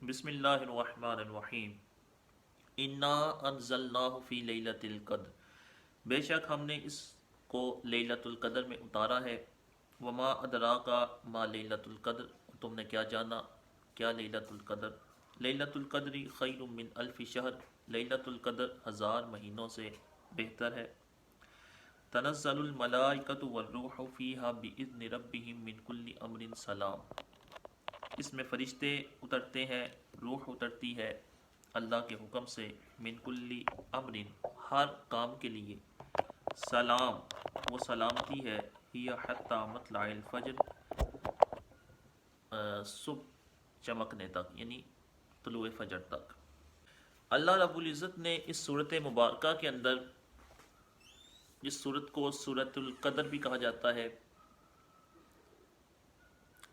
بسم اللہ الرحمن الرحیم۔ انا انزلناہ فی لیلۃ القدر، بے شک ہم نے اس کو لیلۃ القدر میں اتارا ہے۔ وما ادراک ما لیلۃ القدر، تم نے کیا جانا کیا لیلۃ القدر؟ لیلۃ القدر خیر من الف شہر، لیلۃ القدر 1000 مہینوں سے بہتر ہے۔ تنزل الملائکۃ والروح فیہا بإذن ربہم من کل امر سلام، اس میں فرشتے اترتے ہیں، روح اترتی ہے اللہ کے حکم سے، من کل امر ہر کام کے لیے، سلام وہ سلامتی ہے، ہی حتی مطلع الفجر صبح چمکنے تک، یعنی طلوع فجر تک۔ اللہ رب العزت نے اس صورت مبارکہ کے اندر، جس صورت کو سورۃ القدر بھی کہا جاتا ہے،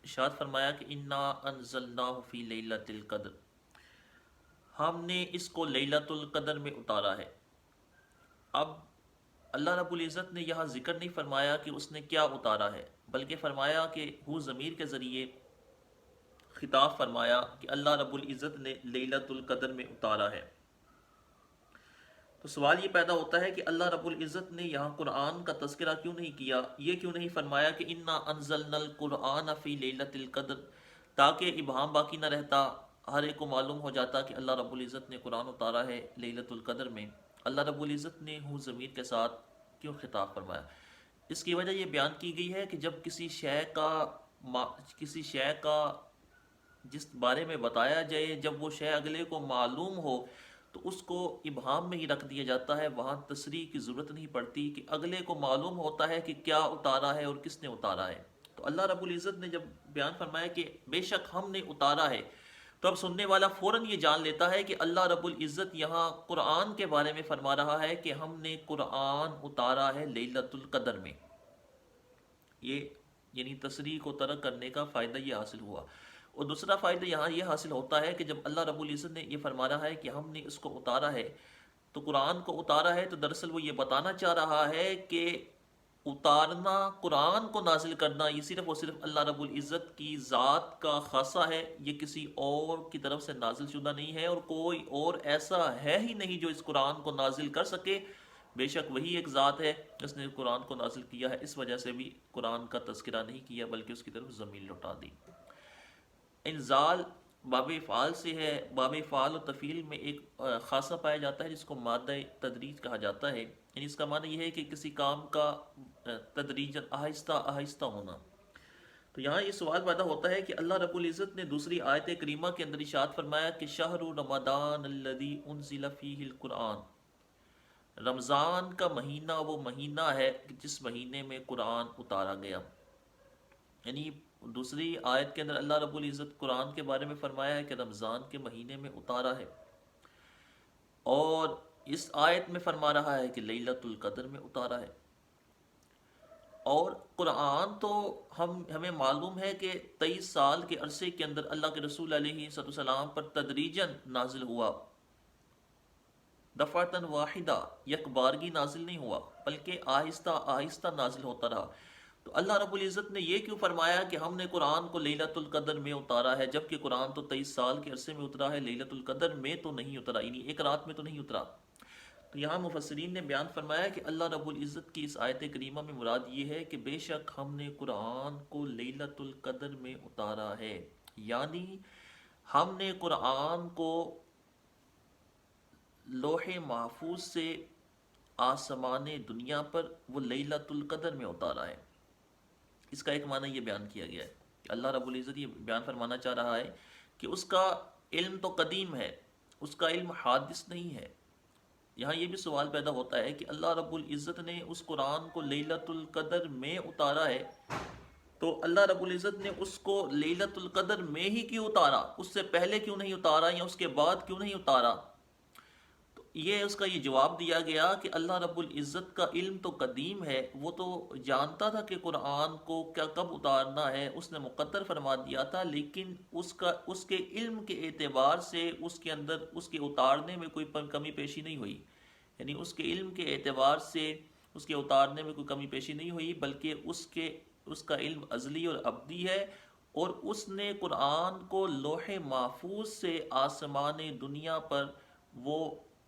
ارشاد فرمایا کہ انا انزلناہ فی لیلۃ القدر، ہم نے اس کو لیلۃ القدر میں اتارا ہے۔ اب اللہ رب العزت نے یہاں ذکر نہیں فرمایا کہ اس نے کیا اتارا ہے، بلکہ فرمایا کہ ہو ضمیر کے ذریعے خطاب فرمایا کہ اللہ رب العزت نے لیلۃ القدر میں اتارا ہے۔ تو سوال یہ پیدا ہوتا ہے کہ اللہ رب العزت نے یہاں قرآن کا تذکرہ کیوں نہیں کیا، یہ کیوں نہیں فرمایا کہ انا انزلنا القرآن فی لیلۃ القدر، تاکہ ابہام باقی نہ رہتا، ہر ایک کو معلوم ہو جاتا کہ اللہ رب العزت نے قرآن اتارا ہے لیلۃ القدر میں۔ اللہ رب العزت نے ہو ضمیر کے ساتھ کیوں خطاب فرمایا؟ اس کی وجہ یہ بیان کی گئی ہے کہ جب کسی شے کا جس بارے میں بتایا جائے، جب وہ شے اگلے کو معلوم ہو تو اس کو ابہام میں ہی رکھ دیا جاتا ہے، وہاں تصریح کی ضرورت نہیں پڑتی، کہ اگلے کو معلوم ہوتا ہے کہ کیا اتارا ہے اور کس نے اتارا ہے۔ تو اللہ رب العزت نے جب بیان فرمایا کہ بے شک ہم نے اتارا ہے، تو اب سننے والا فوراً یہ جان لیتا ہے کہ اللہ رب العزت یہاں قرآن کے بارے میں فرما رہا ہے کہ ہم نے قرآن اتارا ہے لیلۃ القدر میں۔ یہ یعنی تصریح کو ترک کرنے کا فائدہ یہ حاصل ہوا۔ اور دوسرا فائدہ یہاں یہ حاصل ہوتا ہے کہ جب اللہ رب العزت نے یہ فرما رہا ہے کہ ہم نے اس کو اتارا ہے، تو قرآن کو اتارا ہے، تو دراصل وہ یہ بتانا چاہ رہا ہے کہ اتارنا، قرآن کو نازل کرنا، یہ صرف اور صرف اللہ رب العزت کی ذات کا خاصہ ہے، یہ کسی اور کی طرف سے نازل شدہ نہیں ہے، اور کوئی اور ایسا ہے ہی نہیں جو اس قرآن کو نازل کر سکے۔ بے شک وہی ایک ذات ہے جس نے قرآن کو نازل کیا ہے، اس وجہ سے بھی قرآن کا تذکرہ نہیں کیا بلکہ اس کی طرف ضمیر لوٹا دی۔ انزال باب افعال سے ہے، باب افعال و تفعیل میں ایک خاصہ پایا جاتا ہے جس کو مادہ تدریج کہا جاتا ہے، یعنی اس کا معنی یہ ہے کہ کسی کام کا تدریجاً آہستہ آہستہ ہونا۔ تو یہاں یہ سوال پیدا ہوتا ہے کہ اللہ رب العزت نے دوسری آیت کریمہ کے اندر ارشاد فرمایا کہ شہر رمضان الذی انزل فیہ القرآن، رمضان کا مہینہ وہ مہینہ ہے جس مہینے میں قرآن اتارا گیا۔ یعنی دوسری آیت کے اندر اللہ رب العزت قرآن کے بارے میں فرمایا ہے کہ رمضان کے مہینے میں اتارا ہے، اور اس آیت میں فرما رہا ہے کہ لیلۃ القدر میں اتارا ہے۔ اور قرآن تو ہمیں معلوم ہے کہ 23 سال کے عرصے کے اندر اللہ کے رسول علیہ السلام پر تدریجاً نازل ہوا، دفعتاً واحدہ، یک بارگی نازل نہیں ہوا بلکہ آہستہ آہستہ نازل ہوتا رہا۔ تو اللہ رب العزت نے یہ کیوں فرمایا کہ ہم نے قرآن کو لیلۃ القدر میں اتارا ہے، جبکہ قرآن تو 23 سال کے عرصے میں اترا ہے، لیلۃ القدر میں تو نہیں اترا، یعنی ایک رات میں تو نہیں اترا۔ تو یہاں مفسرین نے بیان فرمایا کہ اللہ رب العزت کی اس آیت کریمہ میں مراد یہ ہے کہ بے شک ہم نے قرآن کو لیلۃ القدر میں اتارا ہے، یعنی ہم نے قرآن کو لوح محفوظ سے آسمان دنیا پر وہ لیلۃ القدر میں اتارا ہے۔ اس کا ایک معنی یہ بیان کیا گیا ہے کہ اللہ رب العزت یہ بیان فرمانا چاہ رہا ہے کہ اس کا علم تو قدیم ہے، اس کا علم حادث نہیں ہے۔ یہاں یہ بھی سوال پیدا ہوتا ہے کہ اللہ رب العزت نے اس قرآن کو لیلۃ القدر میں اتارا ہے، تو اللہ رب العزت نے اس کو لیلۃ القدر میں ہی کیوں اتارا، اس سے پہلے کیوں نہیں اتارا یا اس کے بعد کیوں نہیں اتارا؟ اس کا یہ جواب دیا گیا کہ اللہ رب العزت کا علم تو قدیم ہے، وہ تو جانتا تھا کہ قرآن کو کب اتارنا ہے، اس نے مقدر فرما دیا تھا، لیکن اس کے علم کے اعتبار سے اس کے اندر اس کے اتارنے میں کوئی کمی پیشی نہیں ہوئی، یعنی اس کے علم کے اعتبار سے اس کے اتارنے میں کوئی کمی پیشی نہیں ہوئی، بلکہ اس کا علم ازلی اور ابدی ہے، اور اس نے قرآن کو لوح محفوظ سے آسمان دنیا پر وہ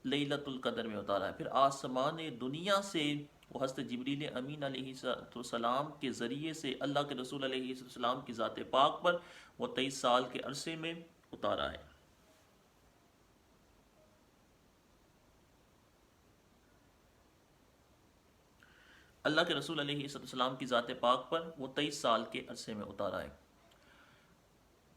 لیلۃ القدر میں اتارا ہے. پھر آسمان دنیا سے وہ حضرت جبریل امین علیہ السلام کے ذریعے سے اللہ کے رسول علیہ السلام کی ذات پاک پر وہ 23 سال کے عرصے میں اتارا ہے. اللہ کے رسول علیہ السلام کی ذات پاک پر وہ 23 سال کے عرصے میں اتارا ہے.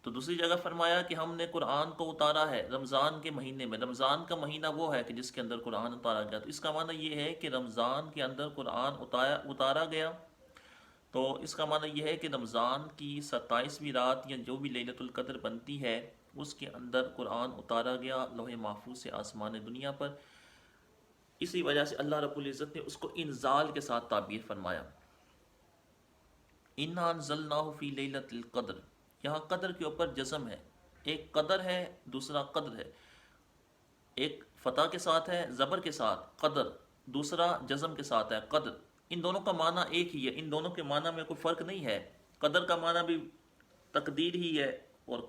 تو دوسری جگہ فرمایا کہ ہم نے قرآن کو اتارا ہے رمضان کے مہینے میں. رمضان کا مہینہ وہ ہے کہ جس کے اندر قرآن اتارا گیا. تو اس کا معنی یہ ہے کہ رمضان کے اندر قرآن اتارا گیا. تو اس کا معنی یہ ہے کہ رمضان کی 27ویں رات یا جو بھی لیلۃ القدر بنتی ہے اس کے اندر قرآن اتارا گیا لوح محفوظ سے آسمان دنیا پر. اسی وجہ سے اللہ رب العزت نے اس کو انزال کے ساتھ تعبیر فرمایا. اِنَّا أَنزَلْنَاهُ فِي لَيْلَةِ الْقَدْرِ. یہاں قدر کے اوپر جزم ہے. ایک قدر ہے دوسرا قدر ہے. ایک فتح کے ساتھ ہے زبر کے ساتھ قدر, دوسرا جزم کے ساتھ ہے قدر. ان دونوں کا معنی ایک ہی ہے, ان دونوں کے معنی میں کوئی فرق نہیں ہے. قدر کا معنی بھی تقدیر ہی ہے اور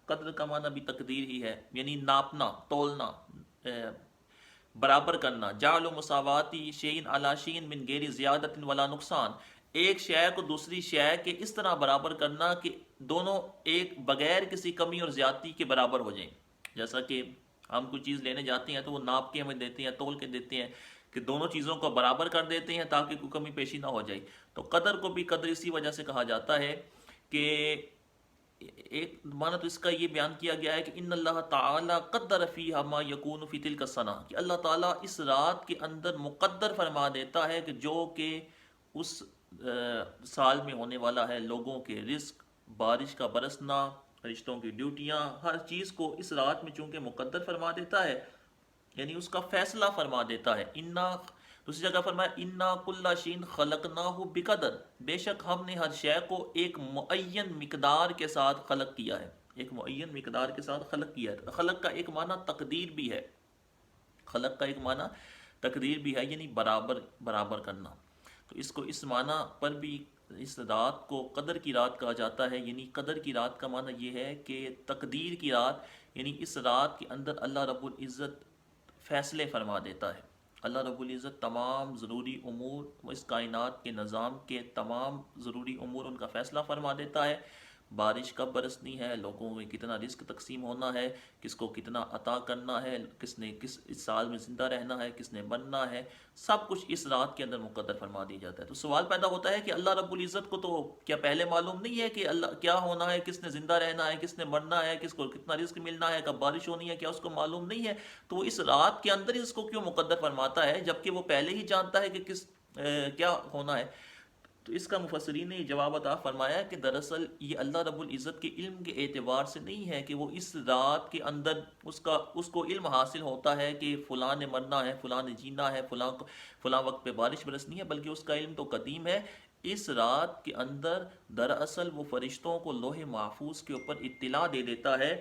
قدر کا معنی بھی تقدیر ہی ہے, یعنی ناپنا, تولنا, برابر کرنا. جعل مساواتی شیئن علی شیئن من غیر زیادت ولا نقصان. ایک شے کو دوسری شے کے اس طرح برابر کرنا کہ دونوں ایک بغیر کسی کمی اور زیادتی کے برابر ہو جائیں. جیسا کہ ہم کوئی چیز لینے جاتے ہیں تو وہ ناپ کے ہمیں دیتے ہیں, تول کے دیتے ہیں کہ دونوں چیزوں کو برابر کر دیتے ہیں تاکہ کوئی کمی پیشی نہ ہو جائے. تو قدر کو بھی قدر اسی وجہ سے کہا جاتا ہے کہ ایک معنی تو اس کا یہ بیان کیا گیا ہے کہ ان اللہ تعالی قدر فیہا ما یکون فی تلک السنہ, کہ اللہ تعالیٰ اس رات کے اندر مقدر فرما دیتا ہے کہ جو کہ اس سال میں ہونے والا ہے. لوگوں کے رزق, بارش کا برسنا, فرشتوں کی ڈیوٹیاں, ہر چیز کو اس رات میں چونکہ مقدر فرما دیتا ہے, یعنی اس کا فیصلہ فرما دیتا ہے. دوسری جگہ فرمایا انا کل شین خلقناہ بقدر, بے شک ہم نے ہر شے کو ایک معین مقدار کے ساتھ خلق کیا ہے. ایک معین مقدار کے ساتھ خلق کیا ہے. خلق کا ایک معنی تقدیر بھی ہے, خلق کا ایک معنی تقدیر بھی ہے, یعنی برابر کرنا. تو اس کو اس معنی پر بھی اس رات کو قدر کی رات کہا جاتا ہے. یعنی قدر کی رات کا معنی یہ ہے کہ تقدیر کی رات, یعنی اس رات کے اندر اللہ رب العزت فیصلے فرما دیتا ہے. اللہ رب العزت تمام ضروری امور و اس کائنات کے نظام کے تمام ضروری امور ان کا فیصلہ فرما دیتا ہے. بارش کب برسنی ہے, لوگوں میں کتنا رزق تقسیم ہونا ہے, کس کو کتنا عطا کرنا ہے, کس نے کس اس سال میں زندہ رہنا ہے, کس نے مرنا ہے, سب کچھ اس رات کے اندر مقدر فرما دی جاتا ہے. تو سوال پیدا ہوتا ہے کہ اللہ رب العزت کو تو کیا پہلے معلوم نہیں ہے کہ اللہ کیا ہونا ہے, کس نے زندہ رہنا ہے, کس نے مرنا ہے, کس کو کتنا رزق ملنا ہے, کب بارش ہونی ہے, کیا اس کو معلوم نہیں ہے؟ تو وہ اس رات کے اندر اس کو کیوں مقدر فرماتا ہے جبکہ وہ پہلے ہی جانتا ہے کہ کیا ہونا ہے؟ تو اس کا مفسرین نے جواب عطا فرمایا کہ دراصل یہ اللہ رب العزت کے علم کے اعتبار سے نہیں ہے کہ وہ اس رات کے اندر اس کو علم حاصل ہوتا ہے کہ فلاں نے مرنا ہے, فلاں نے جینا ہے, فلاں وقت پہ بارش برسنی ہے, بلکہ اس کا علم تو قدیم ہے. اس رات کے اندر دراصل وہ فرشتوں کو لوح محفوظ کے اوپر اطلاع دے دیتا ہے,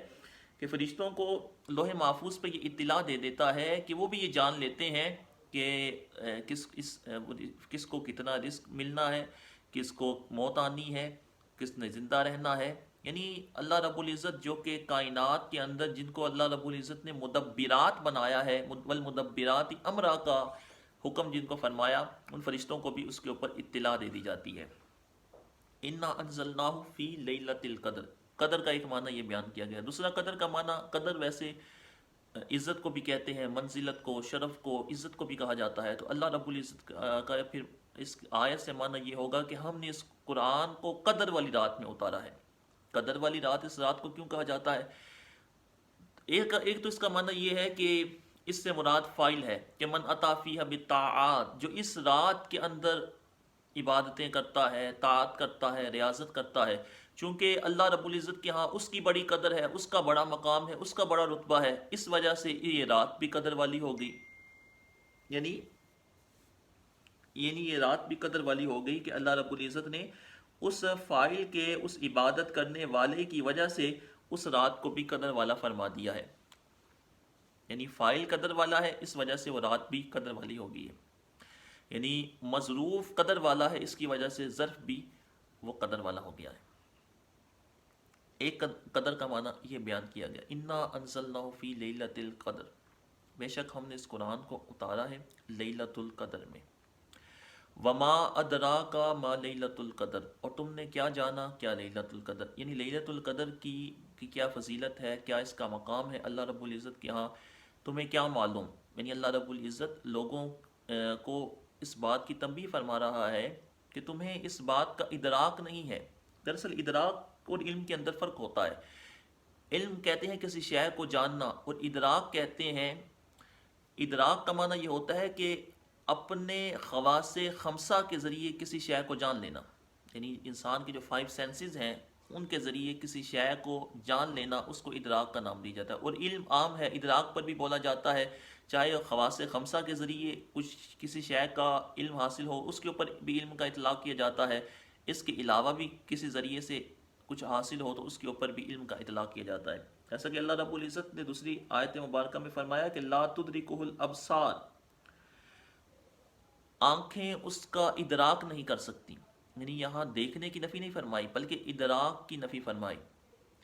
کہ فرشتوں کو لوح محفوظ پہ یہ اطلاع دے دیتا ہے کہ وہ بھی یہ جان لیتے ہیں کہ کس کو کتنا رزق ملنا ہے, کس کو موت آنی ہے, کس نے زندہ رہنا ہے. یعنی اللہ رب العزت جو کہ کائنات کے اندر جن کو اللہ رب العزت نے مدبرات بنایا ہے, والمدبرات امرا کا حکم جن کو فرمایا, ان فرشتوں کو بھی اس کے اوپر اطلاع دے دی جاتی ہے. انا انزلناہ فی لیلۃ القدر, قدر کا ایک معنی یہ بیان کیا گیا. دوسرا قدر کا معنی, قدر ویسے عزت کو بھی کہتے ہیں, منزلت کو, شرف کو, عزت کو بھی کہا جاتا ہے. تو اللہ رب العزت کا پھر اس آیت سے معنی یہ ہوگا کہ ہم نے اس قرآن کو قدر والی رات میں اتارا ہے. قدر والی رات, اس رات کو کیوں کہا جاتا ہے؟ ایک تو اس کا معنی یہ ہے کہ اس سے مراد فاعل ہے کہ من اتی فیھا بالطاعات, جو اس رات کے اندر عبادتیں کرتا ہے, طاعت کرتا ہے, ریاضت کرتا ہے. چونکہ اللہ رب العزت کے ہاں اس کی بڑی قدر ہے, اس کا بڑا مقام ہے, اس کا بڑا رتبہ ہے, اس وجہ سے یہ رات بھی قدر والی ہو گئی. یعنی یہ رات بھی قدر والی ہو گئی کہ اللہ رب العزت نے اس فاعل کے, اس عبادت کرنے والے کی وجہ سے اس رات کو بھی قدر والا فرما دیا ہے. یعنی فاعل قدر والا ہے, اس وجہ سے وہ رات بھی قدر والی ہو گئی ہے. یعنی مظروف قدر والا ہے, اس کی وجہ سے ظرف بھی وہ قدر والا ہو گیا ہے. ایک قدر کا معنی یہ بیان کیا گیا، انا انزلناہ فی لیلۃ القدر، بے شک ہم نے اس قرآن کو اتارا ہے لیلۃ القدر میں۔ وما ادراک ما لیلۃ القدر، اور تم نے کیا جانا کیا لیلۃ القدر، یعنی لیلۃ القدر کی کیا فضیلت ہے، کیا اس کا مقام ہے اللہ رب العزت کے ہاں، تمہیں کیا معلوم؟ یعنی اللہ رب العزت لوگوں کو اس بات کی تنبیہ فرما رہا ہے کہ تمہیں اس بات کا ادراک نہیں ہے۔ دراصل ادراک اور علم کے اندر فرق ہوتا ہے۔ علم کہتے ہیں کسی شے کو جاننا، اور ادراک کہتے ہیں، ادراک کا معنی یہ ہوتا ہے کہ اپنے خواص خمسہ کے ذریعے کسی شے کو جان لینا، یعنی انسان کے جو 5 سینسز ہیں ان کے ذریعے کسی شے کو جان لینا، اس کو ادراک کا نام دیا جاتا ہے۔ اور علم عام ہے، ادراک پر بھی بولا جاتا ہے، چاہے خواص خمسہ کے ذریعے کچھ کسی شے کا علم حاصل ہو اس کے اوپر بھی علم کا اطلاق کیا جاتا ہے، اس کے علاوہ بھی کسی ذریعے سے کچھ حاصل ہو تو اس کے اوپر بھی علم کا اطلاق کیا جاتا ہے۔ جیسا کہ اللہ رب العزت نے دوسری آیت مبارکہ میں فرمایا کہ لا تدرکہ الابصار، آنکھیں اس کا ادراک نہیں کر سکتی، یعنی یہاں دیکھنے کی نفی نہیں فرمائی بلکہ ادراک کی نفی فرمائی،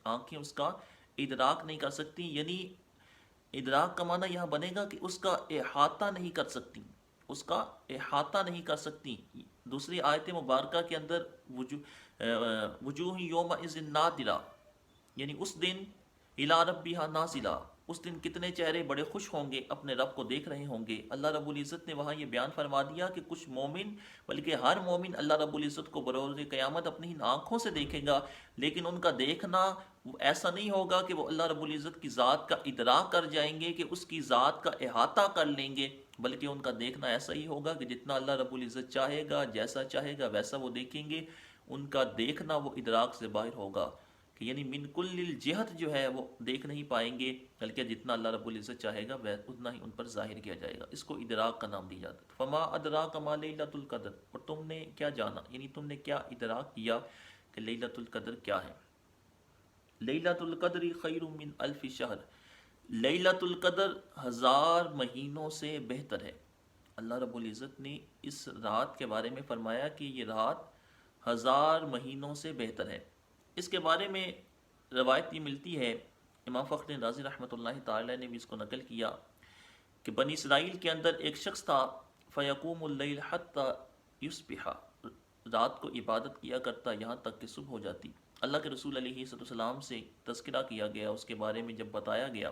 آنکھیں اس کا ادراک نہیں کر سکتی، یعنی ادراک کا معنی یہاں بنے گا کہ اس کا احاطہ نہیں کر سکتی، اس کا احاطہ نہیں کر سکتی۔ دوسری آیت مبارکہ کے اندر وجوہ یومئذ ناظرہ، یعنی اس دن الی ربہا ناظرہ، اس دن کتنے چہرے بڑے خوش ہوں گے، اپنے رب کو دیکھ رہے ہوں گے۔ اللہ رب العزت نے وہاں یہ بیان فرما دیا کہ کچھ مومن، بلکہ ہر مومن اللہ رب العزت کو بروز قیامت اپنی آنکھوں سے دیکھے گا، لیکن ان کا دیکھنا ایسا نہیں ہوگا کہ وہ اللہ رب العزت کی ذات کا ادراک کر جائیں گے، کہ اس کی ذات کا احاطہ کر لیں گے، بلکہ ان کا دیکھنا ایسا ہی ہوگا کہ جتنا اللہ رب العزت چاہے گا، جیسا چاہے گا ویسا وہ دیکھیں گے۔ ان کا دیکھنا وہ ادراک سے باہر ہوگا، کہ یعنی من کل الجہت جو ہے وہ دیکھ نہیں پائیں گے، بلکہ جتنا اللہ رب العزت چاہے گا اتنا ہی ان پر ظاہر کیا جائے گا۔ اس کو ادراک کا نام دیا جاتا ہے۔ فما ادراک ما لیلۃ القدر، اور تم نے کیا جانا، یعنی تم نے کیا ادراک کیا کہ لیلۃ القدر کیا ہے۔ لیلۃ القدر خیر من الف شہر، لیلۃ القدر 1000 مہینوں سے بہتر ہے۔ اللہ رب العزت نے اس رات کے بارے میں فرمایا کہ یہ رات 1000 مہینوں سے بہتر ہے۔ اس کے بارے میں روایت یہ ملتی ہے، امام فخر رازی رحمۃ اللہ تعالی نے بھی اس کو نقل کیا، کہ بنی اسرائیل کے اندر ایک شخص تھا، فیقوم اللیل حتی یصبح، رات کو عبادت کیا کرتا یہاں تک کہ صبح ہو جاتی۔ اللہ کے رسول علیہ السلام سے تذکرہ کیا گیا، اس کے بارے میں جب بتایا گیا،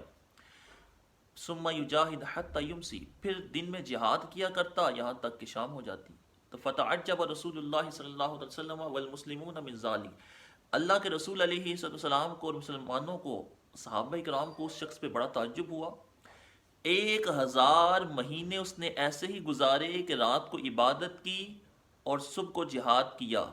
ثم یجاہد حتی یمسی، پھر دن میں جہاد کیا کرتا یہاں تک کہ شام ہو جاتی۔ تو فتعجب رسول اللہ صلی اللہ علیہ وسلم والمسلمون من ذلک، اللہ کے رسول علیہ السلام کو اور مسلمانوں کو، صحابہ کرام کو اس شخص پہ بڑا تعجب ہوا۔ 1000 مہینے اس نے ایسے ہی گزارے کہ رات کو عبادت کی اور صبح کو جہاد کیا،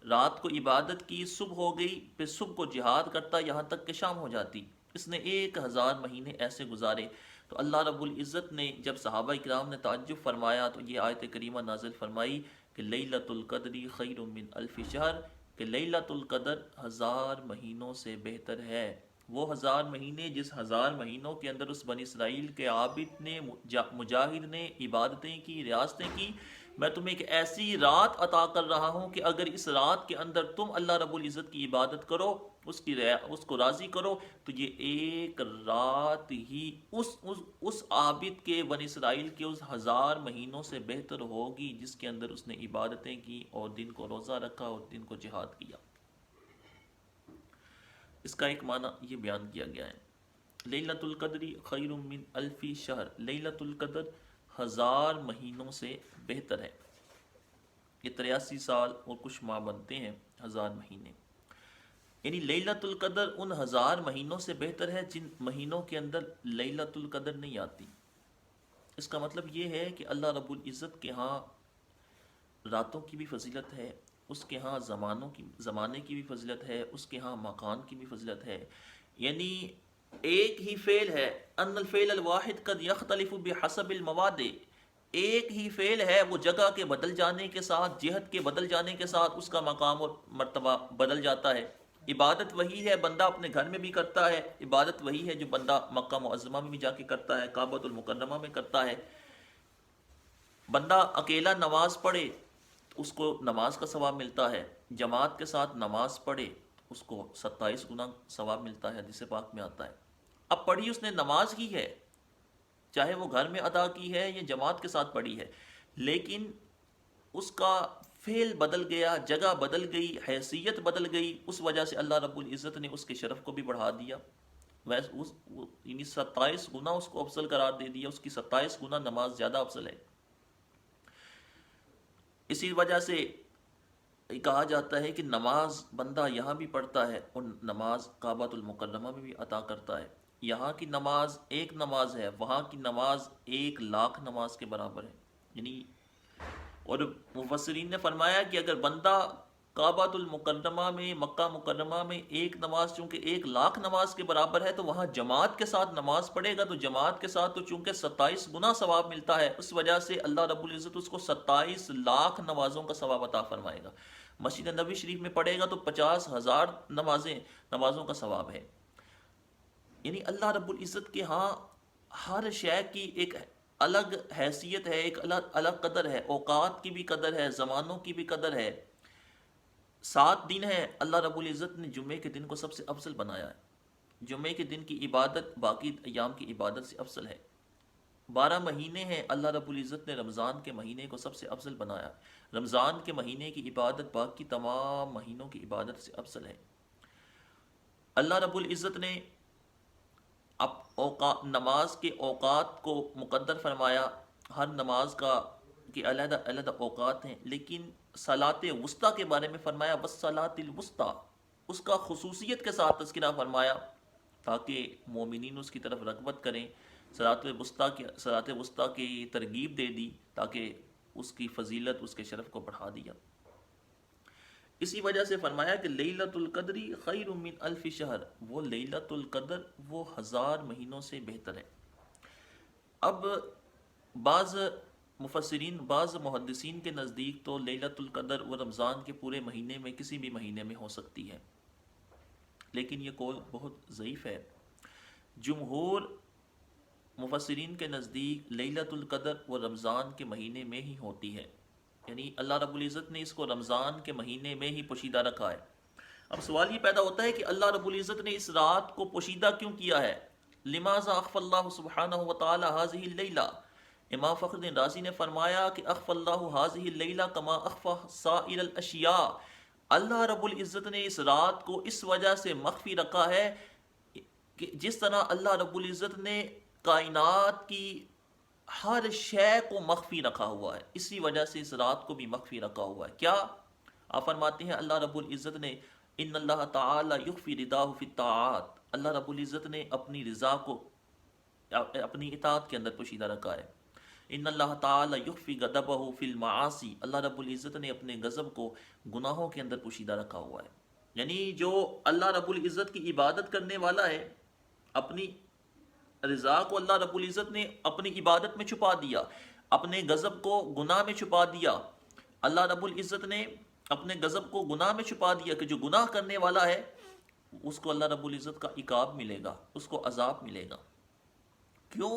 رات کو عبادت کی، صبح ہو گئی، پھر صبح کو جہاد کرتا یہاں تک کہ شام ہو جاتی۔ اس نے 1000 مہینے ایسے گزارے۔ تو اللہ رب العزت نے جب صحابہ کرام نے تعجب فرمایا تو یہ آیت کریمہ نازل فرمائی کہ لیلۃ القدر خیر من الف شہر، کہ لیلۃ القدر 1000 مہینوں سے بہتر ہے۔ وہ 1000 مہینے جس 1000 مہینوں کے اندر اس بنی اسرائیل کے عابد نے، مجاہد نے عبادتیں کی، ریاستیں کی، میں تمہیں ایک ایسی رات عطا کر رہا ہوں کہ اگر اس رات کے اندر تم اللہ رب العزت کی عبادت کرو، اس کو راضی کرو، تو یہ ایک رات ہی اس عابد کے، بنی اسرائیل کے اس 1000 مہینوں سے بہتر ہوگی جس کے اندر اس نے عبادتیں کی اور دن کو روزہ رکھا اور دن کو جہاد کیا۔ اس کا ایک معنی یہ بیان کیا گیا ہے، لیلۃ القدر خیر من الف شہر، لیلۃ القدر 1000 مہینوں سے بہتر ہے۔ یہ 83 سال اور کچھ ماہ بنتے ہیں 1000 مہینے، یعنی لیلۃ القدر ان 1000 مہینوں سے بہتر ہے جن مہینوں کے اندر لیلۃ القدر نہیں آتی۔ اس کا مطلب یہ ہے کہ اللہ رب العزت کے ہاں راتوں کی بھی فضیلت ہے، اس کے ہاں زمانے کی بھی فضیلت ہے، اس کے ہاں مکان کی بھی فضیلت ہے۔ یعنی ایک ہی فعل ہے، ان الفعل الواحد قد یختلف بحسب المواد، ایک ہی فعل ہے، وہ جگہ کے بدل جانے کے ساتھ، جہت کے بدل جانے کے ساتھ اس کا مقام اور مرتبہ بدل جاتا ہے۔ عبادت وہی ہے، بندہ اپنے گھر میں بھی کرتا ہے، عبادت وہی ہے جو بندہ مکہ معظمہ میں بھی جا کے کرتا ہے، کعبۃ المکرمہ میں کرتا ہے۔ بندہ اکیلا نماز پڑھے تو اس کو نماز کا ثواب ملتا ہے، جماعت کے ساتھ نماز پڑھے اس کو 27 گنا ثواب ملتا ہے، حدیث پاک میں آتا ہے۔ اب پڑھی اس نے نماز کی ہے، چاہے وہ گھر میں ادا کی ہے یا جماعت کے ساتھ پڑھی ہے، لیکن اس کا فعل بدل گیا، جگہ بدل گئی، حیثیت بدل گئی، اس وجہ سے اللہ رب العزت نے اس کے شرف کو بھی بڑھا دیا، یعنی 27 گنا اس کو افضل قرار دے دیا، اس کی 27 گنا نماز زیادہ افضل ہے۔ اسی وجہ سے کہا جاتا ہے کہ نماز بندہ یہاں بھی پڑھتا ہے اور نماز کعبۃ المکرمہ میں بھی عطا کرتا ہے۔ یہاں کی نماز ایک نماز ہے، وہاں کی نماز 1,00,000 نماز کے برابر ہے، یعنی اور مفسرین نے فرمایا کہ اگر بندہ کعبۃ المکرمہ میں، مکہ مکرمہ میں ایک نماز چونکہ 1,00,000 نماز کے برابر ہے، تو وہاں جماعت کے ساتھ نماز پڑھے گا تو جماعت کے ساتھ تو چونکہ 27 گنا ثواب ملتا ہے، اس وجہ سے اللہ رب العزت اس کو 27,00,000 نمازوں کا ثواب عطا فرمائے گا۔ مسجد نبوی شریف میں پڑھے گا تو 50,000 نمازوں کا ثواب ہے۔ یعنی اللہ رب العزت کے ہاں ہر شے کی ایک الگ حیثیت ہے، ایک الگ قدر ہے، اوقات کی بھی قدر ہے، زمانوں کی بھی قدر ہے۔ 7 دن ہے، اللہ رب العزت نے جمعے کے دن کو سب سے افضل بنایا ہے، جمعے کے دن کی عبادت باقی ایام کی عبادت سے افضل ہے۔ 12 مہینے ہیں، اللہ رب العزت نے رمضان کے مہینے کو سب سے افضل بنایا، رمضان کے مہینے کی عبادت باقی تمام مہینوں کی عبادت سے افضل ہے۔ اللہ رب العزت نے نماز کے اوقات کو مقدر فرمایا، ہر نماز کے علیحدہ علیحدہ اوقات ہیں، لیکن صلاۃ وسطیٰ کے بارے میں فرمایا والصلاۃ الوسطیٰ، اس کا خصوصیت کے ساتھ تذکرہ فرمایا تاکہ مومنین اس کی طرف رغبت کریں، صلاۃ وسطیٰ کی ترغیب دے دی تاکہ اس کی فضیلت، اس کے شرف کو بڑھا دیا۔ اسی وجہ سے فرمایا کہ لیلۃ القدر خیر من الف شہر، وہ لیلۃ القدر وہ 1000 مہینوں سے بہتر ہے۔ اب بعض مفسرین، بعض محدثین کے نزدیک تو لیلۃ القدر وہ رمضان کے پورے مہینے میں کسی بھی مہینے میں ہو سکتی ہے، لیکن یہ قول بہت ضعیف ہے۔ جمہور مفسرین کے نزدیک لیلۃ القدر وہ رمضان کے مہینے میں ہی ہوتی ہے، یعنی اللہ رب العزت نے اس کو رمضان کے مہینے میں ہی پوشیدہ رکھا ہے۔ اب سوال یہ پیدا ہوتا ہے کہ اللہ رب العزت نے اس رات کو پوشیدہ کیوں کیا ہے؟ لماذا اخفى اللہ سبحانہ وتعالی هذه اللیلہ، امام فخر الدین رازی نے فرمایا کہ اخفى اللہ هذه اللیلہ کما اخفى سائر الاشیاء، اللہ رب العزت نے اس رات کو اس وجہ سے مخفی رکھا ہے کہ جس طرح اللہ رب العزت نے کائنات کی ہر شے کو مخفی رکھا ہوا ہے، اسی وجہ سے اس رات کو بھی مخفی رکھا ہوا ہے۔ کیا آپ فرماتے ہیں اللہ رب العزت نے ان اللہ تعالی یخفی رداہ فی الطاعات، اللہ رب العزت نے اپنی رضا کو اپنی اطاعت کے اندر پوشیدہ رکھا ہے۔ ان اللہ تعالی یخفی غضبہ فی المعاصی، اللہ رب العزت نے اپنے غضب کو گناہوں کے اندر پوشیدہ رکھا ہوا ہے۔ یعنی جو اللہ رب العزت کی عبادت کرنے والا ہے، اپنی رضا کو اللہ رب العزت نے اپنی عبادت میں چھپا دیا، اپنے غضب کو گناہ میں چھپا دیا۔ اللہ رب العزت نے اپنے غضب کو گناہ میں چھپا دیا کہ جو گناہ کرنے والا ہے اس کو اللہ رب العزت کا عقاب ملے گا، اس کو عذاب ملے گا۔ کیوں؟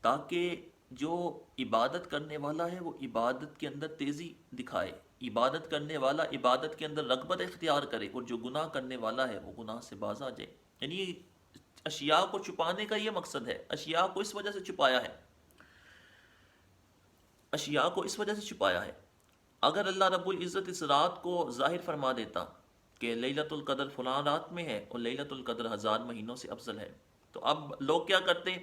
تاکہ جو عبادت کرنے والا ہے وہ عبادت کے اندر تیزی دکھائے، عبادت کرنے والا عبادت کے اندر رغبت اختیار کرے، اور جو گناہ کرنے والا ہے وہ گناہ سے باز آ جائے۔ یعنی اشیاء کو چھپانے کا یہ مقصد ہے، اشیاء کو اس وجہ سے چھپایا ہے، اشیاء کو اس وجہ سے چھپایا ہے۔ اگر اللہ رب العزت اس رات کو ظاہر فرما دیتا کہ لیلۃ القدر فلاں رات میں ہے اور لیلۃ القدر 1000 مہینوں سے افضل ہے، تو اب لوگ کیا کرتے؟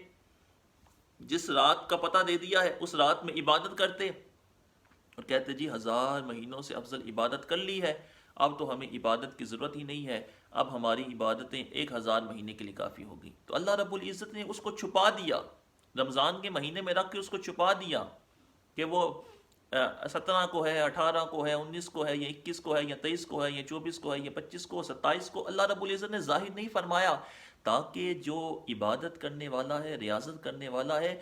جس رات کا پتہ دے دیا ہے اس رات میں عبادت کرتے اور کہتے جی 1000 مہینوں سے افضل عبادت کر لی ہے، اب تو ہمیں عبادت کی ضرورت ہی نہیں ہے، اب ہماری عبادتیں 1000 مہینے کے لیے کافی ہوگی۔ تو اللہ رب العزت نے اس کو چھپا دیا، رمضان کے مہینے میں رکھ کے اس کو چھپا دیا کہ وہ 17 کو ہے، 18 کو ہے، 19 کو ہے، یا 21 کو ہے، یا 23 کو ہے، یا 24 کو ہے، یا 25 کو، 27 کو اللہ رب العزت نے ظاہر نہیں فرمایا تاکہ جو عبادت کرنے والا ہے، ریاضت کرنے والا ہے،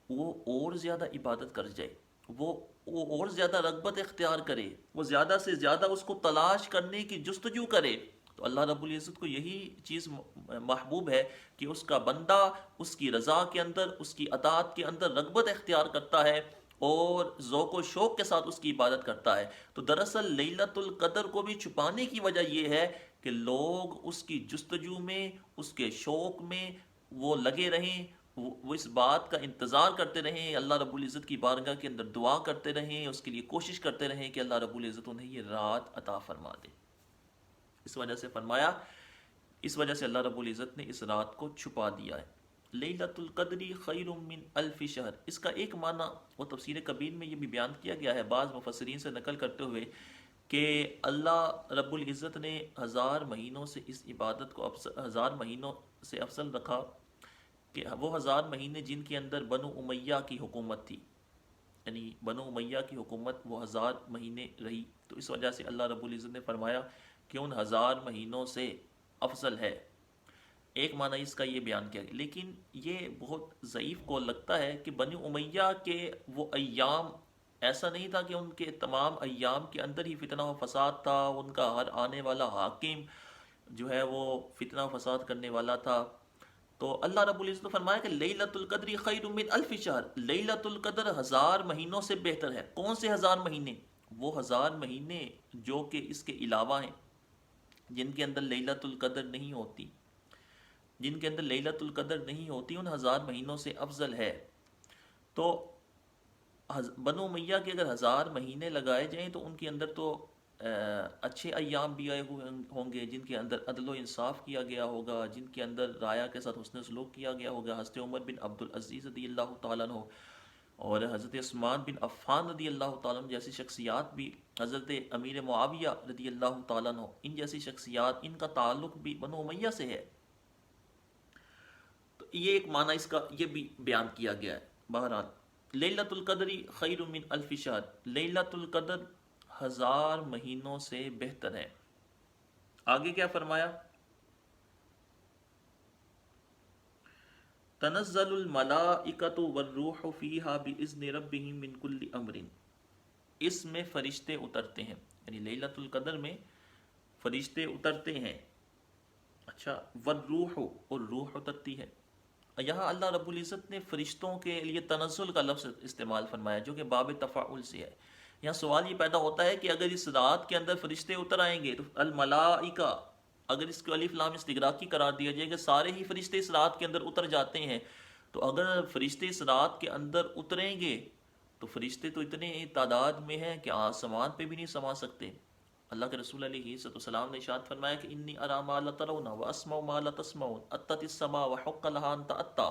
وہ اور زیادہ عبادت کر جائے، وہ اور زیادہ رغبت اختیار کرے، وہ زیادہ سے زیادہ اس کو تلاش کرنے کی جستجو کرے۔ تو اللہ رب العزت کو یہی چیز محبوب ہے کہ اس کا بندہ اس کی رضا کے اندر، اس کی اطاعت کے اندر رغبت اختیار کرتا ہے اور ذوق و شوق کے ساتھ اس کی عبادت کرتا ہے۔ تو دراصل لیلۃ القدر کو بھی چھپانے کی وجہ یہ ہے کہ کہ لوگ اس کی جستجو میں، اس کے شوق میں وہ لگے رہیں، وہ اس بات کا انتظار کرتے رہیں، اللہ رب العزت کی بارگاہ کے اندر دعا کرتے رہیں، اس کے لیے کوشش کرتے رہیں کہ اللہ رب العزت انہیں یہ رات عطا فرما دے۔ اس وجہ سے فرمایا، اس وجہ سے اللہ رب العزت نے اس رات کو چھپا دیا ہے۔ لیلۃ القدر خیر من الف شہر، اس کا ایک معنی وہ تفسیر کبیر میں یہ بھی بیان کیا گیا ہے بعض مفسرین سے نقل کرتے ہوئے کہ اللہ رب العزت نے 1000 مہینوں سے اس عبادت کو 1000 مہینوں سے افضل رکھا، کہ وہ 1000 مہینے جن کے اندر بنو امیہ کی حکومت تھی، یعنی بنو امیہ کی حکومت وہ 1000 مہینے رہی، تو اس وجہ سے اللہ رب العزت نے فرمایا کہ ان 1000 مہینوں سے افضل ہے۔ ایک معنی اس کا یہ بیان کیا گیا، لیکن یہ بہت ضعیف کو لگتا ہے کہ بنو امیہ کے وہ ایام ایسا نہیں تھا کہ ان کے تمام ایام کے اندر ہی فتنہ و فساد تھا، ان کا ہر آنے والا حاکم جو ہے وہ فتنہ و فساد کرنے والا تھا۔ تو اللہ رب العزت نے فرمایا کہ لیلۃ القدر خیر من الف شہر، لیلۃ القدر 1000 مہینوں سے بہتر ہے۔ کون سے 1000 مہینے؟ وہ 1000 مہینے جو کہ اس کے علاوہ ہیں، جن کے اندر لیلۃ القدر نہیں ہوتی، جن کے اندر لیلۃ القدر نہیں ہوتی، ان 1000 مہینوں سے افضل ہے۔ تو بنو امیہ کے اگر 1000 مہینے لگائے جائیں تو ان کے اندر تو اچھے ایام بھی آئے ہوئے ہوں گے، جن کے اندر عدل و انصاف کیا گیا ہوگا، جن کے اندر رایا کے ساتھ حسن سلوک کیا گیا ہوگا۔ حضرت عمر بن عبد العزیز رضی اللہ تعالیٰ عنہ اور حضرت عثمان بن عفان رضی اللہ تعالیٰ عنہ جیسی شخصیات بھی، حضرت امیر معاویہ رضی اللہ تعالیٰ عنہ، ان جیسی شخصیات، ان کا تعلق بھی بنو امیہ سے ہے۔ تو یہ ایک معنی اس کا یہ بھی بیان کیا گیا ہے۔ بہرحال لیلۃ القدر خیر من الف شہر، لیلۃ القدر 1000 مہینوں سے بہتر ہے۔ آگے کیا فرمایا؟ تنزل الملائکۃ والروح فیہا باذن ربہم من کل امر، اس میں فرشتے اترتے ہیں، یعنی لیلۃ القدر میں فرشتے اترتے ہیں۔ اچھا، والروح، اور روح اترتی ہے۔ یہاں اللہ رب العزت نے فرشتوں کے لیے تنزل کا لفظ استعمال فرمایا جو کہ باب تفاعل سے ہے۔ یہاں سوال یہ پیدا ہوتا ہے کہ اگر اس رات کے اندر فرشتے اتر آئیں گے تو الملائکہ، اگر اس کو الف لام استغراقی قرار دیا جائے کہ سارے ہی فرشتے اس رات کے اندر اتر جاتے ہیں، تو اگر فرشتے اس رات کے اندر اتریں گے تو فرشتے تو اتنے تعداد میں ہیں کہ آسمان پہ بھی نہیں سما سکتے۔ اللہ کے رسول علیہ الصلوۃ والسلام نے ارشاد فرمایا کہ انی ارا ما لا ترون واسمع ما لا تسمعون اتت السماء وحق لها ان تأتی،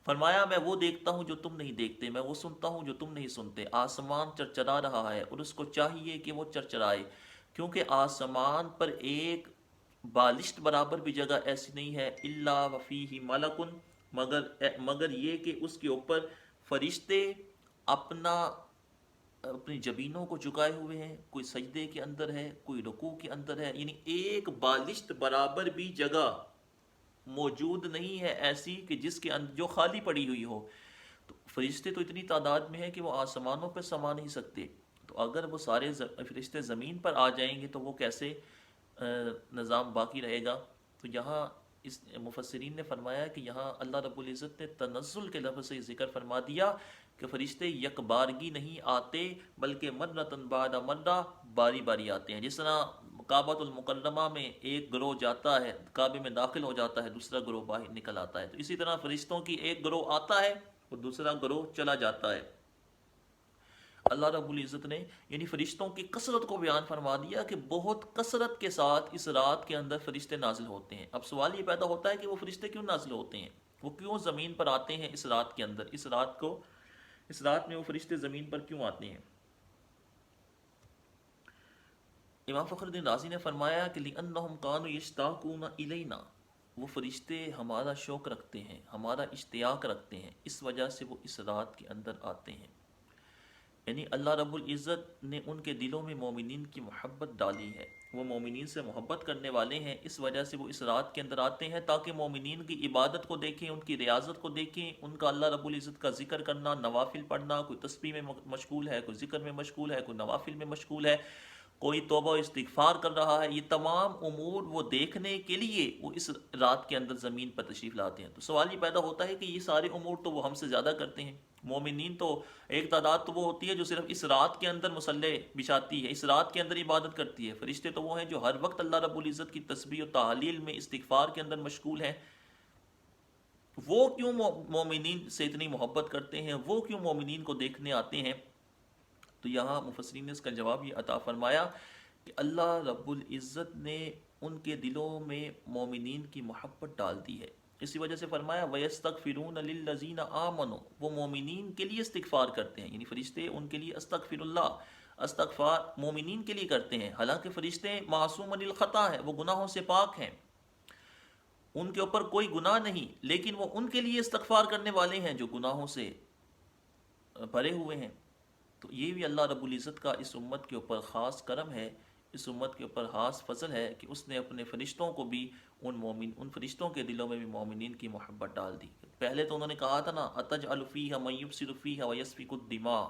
فرمایا میں وہ دیکھتا ہوں جو تم نہیں دیکھتے، میں وہ سنتا ہوں جو تم نہیں سنتے۔ آسمان چرچرا رہا ہے اور اس کو چاہیے کہ وہ چرچرائے، کیونکہ آسمان پر ایک بالشت برابر بھی جگہ ایسی نہیں ہے، الا وفیہ ملک، مگر یہ کہ اس کے اوپر فرشتے اپنی جبینوں کو جھکائے ہوئے ہیں، کوئی سجدے کے اندر ہے، کوئی رکوع کے اندر ہے، یعنی ایک بالشت برابر بھی جگہ موجود نہیں ہے ایسی کہ جس کے اندر جو خالی پڑی ہوئی ہو۔ تو فرشتے تو اتنی تعداد میں ہیں کہ وہ آسمانوں پہ سما نہیں سکتے، تو اگر وہ سارے فرشتے زمین پر آ جائیں گے تو وہ کیسے نظام باقی رہے گا؟ تو یہاں اس مفسرین نے فرمایا کہ یہاں اللہ رب العزت نے تنزل کے لفظ سے ذکر فرما دیا کہ فرشتے یک بارگی نہیں آتے بلکہ مرتن بعد مرہ، باری باری آتے ہیں۔ جس طرح کعبۃ المکرمہ میں ایک گروہ جاتا ہے، کعبے میں داخل ہو جاتا ہے، دوسرا گروہ باہر نکل آتا ہے، تو اسی طرح فرشتوں کی ایک گروہ آتا ہے اور دوسرا گروہ چلا جاتا ہے۔ اللہ رب العزت نے یعنی فرشتوں کی کثرت کو بیان فرما دیا کہ بہت کثرت کے ساتھ اس رات کے اندر فرشتے نازل ہوتے ہیں۔ اب سوال یہ پیدا ہوتا ہے کہ وہ فرشتے کیوں نازل ہوتے ہیں، وہ کیوں زمین پر آتے ہیں اس رات کے اندر، اس رات میں وہ فرشتے زمین پر کیوں آتے ہیں؟ امام فخر الدین رازی نے فرمایا کہ لِأَنَّهُمْ كَانُوا يَشْتَاقُونَ إِلَيْنَا، وہ فرشتے ہمارا شوق رکھتے ہیں، ہمارا اشتیاق رکھتے ہیں، اس وجہ سے وہ اس رات کے اندر آتے ہیں۔ یعنی اللہ رب العزت نے ان کے دلوں میں مومنین کی محبت ڈالی ہے، وہ مومنین سے محبت کرنے والے ہیں، اس وجہ سے وہ اس رات کے اندر آتے ہیں تاکہ مومنین کی عبادت کو دیکھیں، ان کی ریاضت کو دیکھیں، ان کا اللہ رب العزت کا ذکر کرنا، نوافل پڑھنا، کوئی تسبیح میں مشغول ہے، کوئی ذکر میں مشغول ہے، کوئی نوافل میں مشغول ہے، کوئی توبہ و استغفار کر رہا ہے، یہ تمام امور وہ دیکھنے کے لیے وہ اس رات کے اندر زمین پر تشریف لاتے ہیں۔ تو سوال یہ پیدا ہوتا ہے کہ یہ سارے امور تو وہ ہم سے زیادہ کرتے ہیں، مومنین تو ایک تعداد تو وہ ہوتی ہے جو صرف اس رات کے اندر مصلح بچھاتی ہے، اس رات کے اندر عبادت کرتی ہے۔ فرشتے تو وہ ہیں جو ہر وقت اللہ رب العزت کی تسبیح و تحلیل میں، استغفار کے اندر مشغول ہیں۔ وہ کیوں مومنین سے اتنی محبت کرتے ہیں، وہ کیوں مومنین کو دیکھنے آتے ہیں؟ تو یہاں مفسرین نے اس کا جواب یہ عطا فرمایا کہ اللہ رب العزت نے ان کے دلوں میں مومنین کی محبت ڈال دی ہے، اسی وجہ سے فرمایا وَيَسْتَغْفِرُونَ لِلَّذِينَ آمَنُوا، وہ مومنین کے لیے استغفار کرتے ہیں، یعنی فرشتے ان کے لیے استغفر اللہ، استغفار مومنین کے لیے کرتے ہیں، حالانکہ فرشتے معصوم عن الخطا ہے، وہ گناہوں سے پاک ہیں، ان کے اوپر کوئی گناہ نہیں، لیکن وہ ان کے لیے استغفار کرنے والے ہیں جو گناہوں سے بھرے ہوئے ہیں۔ تو یہ بھی اللہ رب العزت کا اس امت کے اوپر خاص کرم ہے، اس امت کے اوپر خاص فضل ہے کہ اس نے اپنے فرشتوں کو بھی ان فرشتوں کے دلوں میں بھی مومنین کی محبت ڈال دی۔ پہلے تو انہوں نے کہا تھا نا اتجعل فیہا من یفسد فیہا ویسفک الدماء،